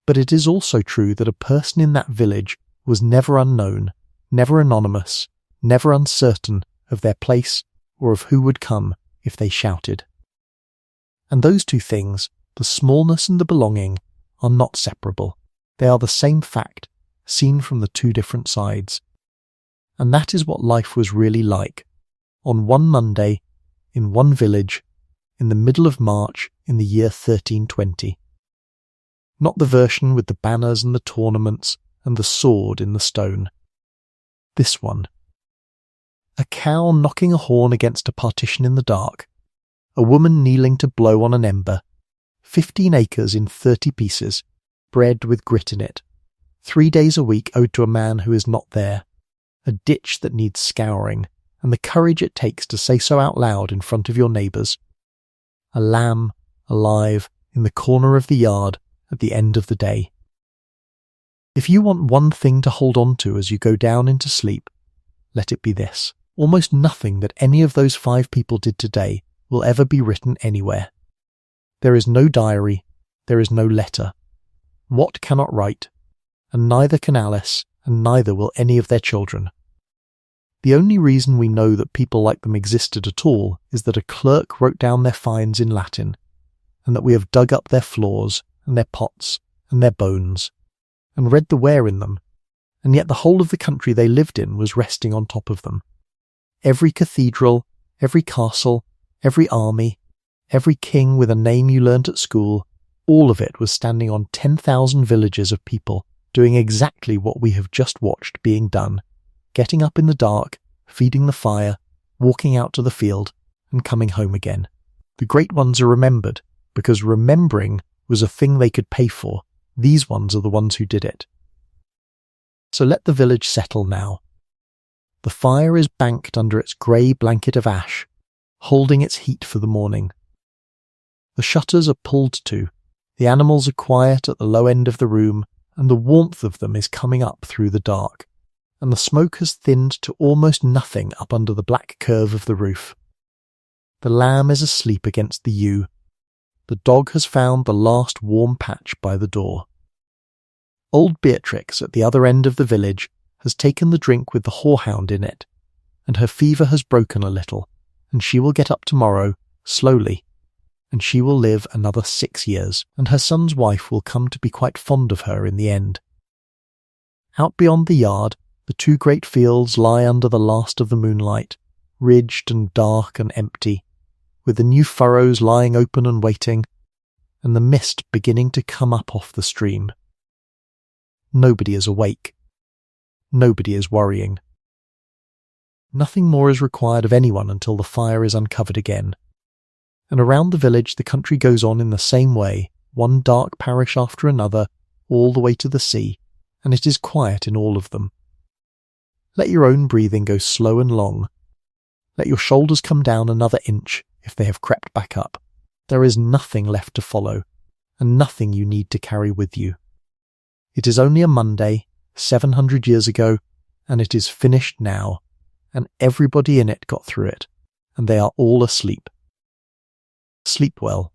But it is also true that a person in that village was never unknown, never anonymous, never uncertain of their place or of who would come if they shouted. And those 2 things, the smallness and the belonging, are not separable. They are the same fact, seen from the two different sides. And that is what life was really like, on one Monday, in one village, in the middle of March in the year 1320. Not the version with the banners and the tournaments and the sword in the stone. This one. A cow knocking a horn against a partition in the dark, a woman kneeling to blow on an ember, 15 acres in 30 pieces, bread with grit in it, 3 days a week owed to a man who is not there, a ditch that needs scouring, and the courage it takes to say so out loud in front of your neighbours. A lamb, alive, in the corner of the yard at the end of the day. If you want one thing to hold on to as you go down into sleep, let it be this. Almost nothing that any of those 5 people did today will ever be written anywhere. There is no diary, there is no letter. Watt cannot write, and neither can Alice, and neither will any of their children. The only reason we know that people like them existed at all is that a clerk wrote down their finds in Latin, and that we have dug up their floors, and their pots, and their bones, and read the wear in them, and yet the whole of the country they lived in was resting on top of them. Every cathedral, every castle, every army, every king with a name you learnt at school, all of it was standing on 10,000 villages of people, doing exactly what we have just watched being done, getting up in the dark, feeding the fire, walking out to the field, and coming home again. The great ones are remembered, because remembering was a thing they could pay for. These ones are the ones who did it. So let the village settle now. The fire is banked under its grey blanket of ash, holding its heat for the morning. The shutters are pulled to, the animals are quiet at the low end of the room, and the warmth of them is coming up through the dark, and the smoke has thinned to almost nothing up under the black curve of the roof. The lamb is asleep against the yew. The dog has found the last warm patch by the door. Old Beatrix at the other end of the village has taken the drink with the horehound in it, and her fever has broken a little, and she will get up tomorrow, slowly, and she will live another 6 years, and her son's wife will come to be quite fond of her in the end. Out beyond the yard, the 2 great fields lie under the last of the moonlight, ridged and dark and empty, with the new furrows lying open and waiting, and the mist beginning to come up off the stream. Nobody is awake. Nobody is worrying. Nothing more is required of anyone until the fire is uncovered again. And around the village the country goes on in the same way, one dark parish after another, all the way to the sea, and it is quiet in all of them. Let your own breathing go slow and long. Let your shoulders come down another inch if they have crept back up. There is nothing left to follow, and nothing you need to carry with you. It is only a Monday, 700 years ago, and it is finished now, and everybody in it got through it, and they are all asleep. Sleep well.